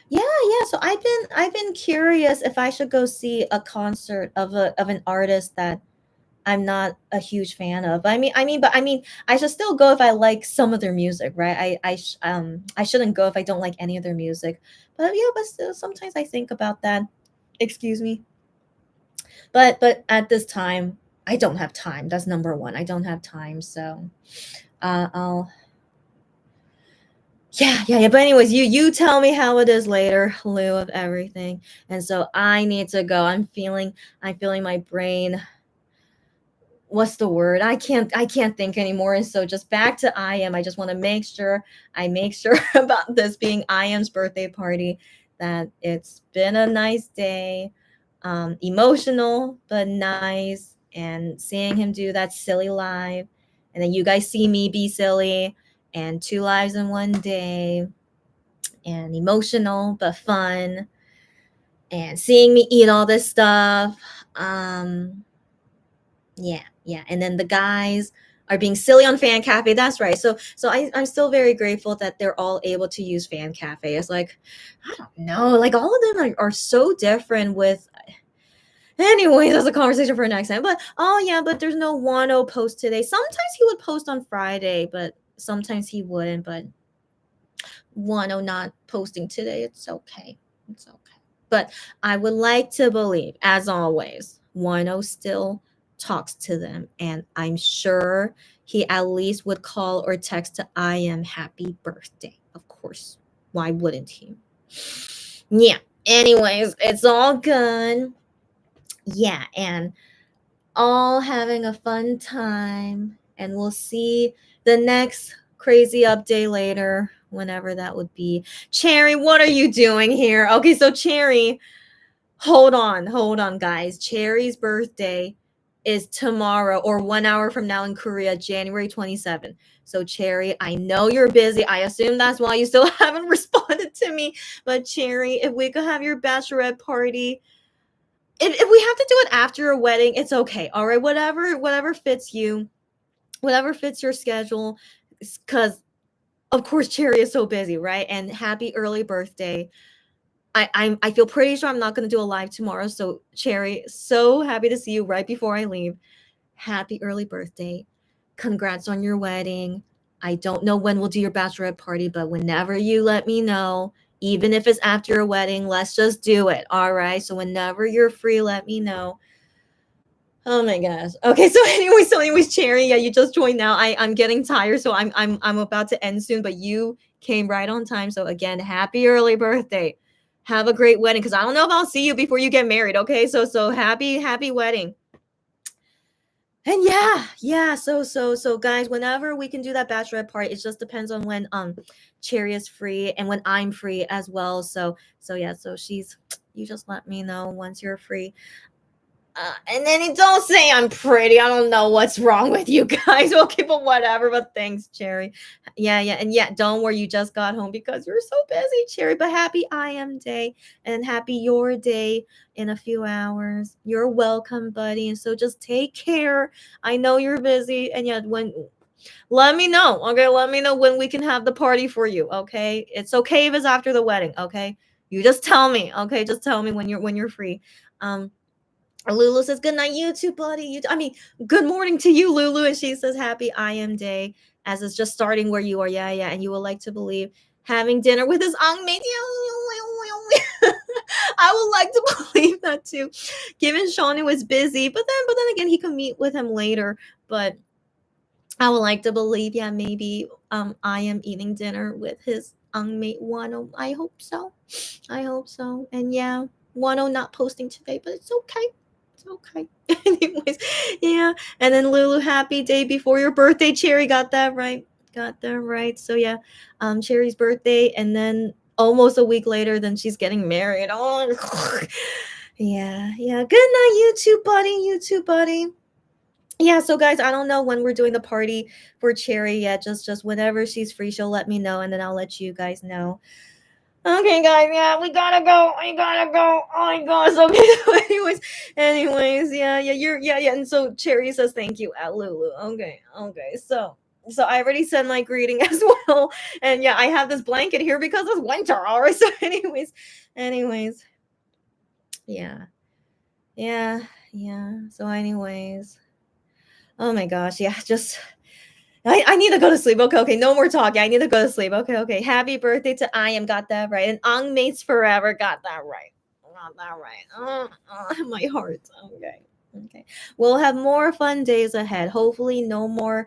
Yeah, yeah. So I've been curious if I should go see a concert of an artist that I'm not a huge fan of. But I should still go if I like some of their music, right? I shouldn't go if I don't like any of their music. But yeah, but still, sometimes I think about that. Excuse me. But at this time, I don't have time. That's number one. I don't have time. So I'll yeah, yeah, yeah. But anyways, you tell me how it is later, Lou, of everything. And so I need to go. I'm feeling my brain. What's the word? I can't think anymore. And so just back to I just want to make sure about this being IM's birthday party, that it's been a nice day. Emotional but nice, and seeing him do that silly live, and then you guys see me be silly, and two lives in one day, and emotional but fun, and seeing me eat all this stuff. Yeah, yeah. And then the guys are being silly on Fan Cafe. That's right. So I'm still very grateful that they're all able to use Fan Cafe. It's like, I don't know, like all of them are so different with. Anyways, that's a conversation for next time. But oh yeah, but there's no Wano post today. Sometimes he would post on Friday, but sometimes he wouldn't. But Wano not posting today, it's okay. It's okay. But I would like to believe, as always, Wano still talks to them, and I'm sure he at least would call or text to I am happy birthday. Of course. Why wouldn't he? Yeah. Anyways, it's all good. Yeah, and all having a fun time, and we'll see the next crazy update later, whenever that would be. Cherry, what are you doing here? Okay, so Cherry, hold on, guys. Cherry's birthday is tomorrow, or 1 hour from now in Korea, January 27th. So Cherry, I know you're busy. I assume that's why you still haven't responded to me. But Cherry, if we could have your bachelorette party, if we have to do it after a wedding, it's okay. All right, whatever fits you, whatever fits your schedule, because of course Cherry is so busy, right? And happy early birthday. I feel pretty sure I'm not going to do a live tomorrow. So Cherry, so happy to see you right before I leave. Happy early birthday. Congrats on your wedding. I don't know when we'll do your bachelorette party, but whenever you let me know, even if it's after your wedding, let's just do it. All right. So whenever you're free, let me know. Oh my gosh. Okay, so anyways, Cherry, yeah, you just joined now. I'm getting tired, so I'm about to end soon, but you came right on time. So again, happy early birthday. Have a great wedding, because I don't know if I'll see you before you get married. Okay, so happy wedding. And yeah. So guys, whenever we can do that bachelorette party, it just depends on when Cherry is free and when I'm free as well. So yeah, so you just let me know once you're free. And then don't say I'm pretty. I don't know what's wrong with you guys. Okay, but whatever. But thanks, Cherry. Yeah, yeah, and yeah, don't worry. You just got home because you're so busy, Cherry. But happy I am day and happy your day in a few hours. You're welcome, buddy. And so just take care. I know you're busy, and yeah, when let me know. Okay, let me know when we can have the party for you. Okay, it's okay if it's after the wedding. Okay, you just tell me. Okay, just tell me when you're free. Lulu says, "Good night, you too, buddy. I mean, good morning to you, Lulu." And she says, "Happy I am day, as it's just starting where you are." Yeah, yeah. And you will like to believe having dinner with his mate. I would like to believe that too, given Shawnee was busy. But then again, he could meet with him later. But I would like to believe, yeah, maybe I am eating dinner with his mate Wano. I hope so. I hope so. And yeah, Wano not posting today, but it's okay. It's okay. Anyways, yeah. And then Lulu, happy day before your birthday. Cherry got that right. Got that right. So yeah, Cherry's birthday, and then almost a week later, then she's getting married. Oh, yeah, yeah. Good night, you too, buddy. You too, buddy. Yeah, so guys, I don't know when we're doing the party for Cherry yet. Just whenever she's free, she'll let me know, and then I'll let you guys know. Okay, guys, yeah, we gotta go. We gotta go. Oh my gosh. Okay. So anyways, yeah, yeah, yeah. And so Cherry says thank you at Lulu. Okay. So I already said my greeting as well. And yeah, I have this blanket here because it's winter. All right. So anyways, yeah, yeah. So anyways. Oh my gosh, yeah, just I need to go to sleep. Okay, no more talking. I need to go to sleep. Okay. Happy birthday to I am got that right. And Ang Mates Forever got that right. Got that right. My heart. Okay. We'll have more fun days ahead. Hopefully no more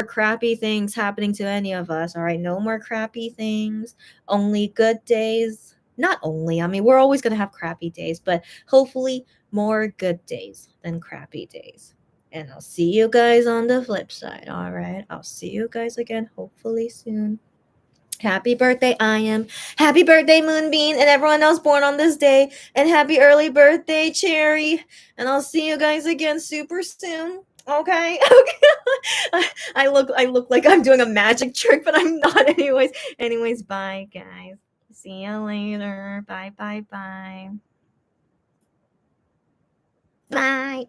crappy things happening to any of us. All right. No more crappy things. Only good days. Not only. I mean, we're always gonna have crappy days, but hopefully more good days than crappy days. And I'll see you guys on the flip side. All right. I'll see you guys again, hopefully soon. Happy birthday, I am. Happy birthday, Moonbeam, and everyone else born on this day. And happy early birthday, Cherry. And I'll see you guys again super soon. Okay. Okay. I look like I'm doing a magic trick, but I'm not. Anyways, bye, guys. See you later. Bye. Bye.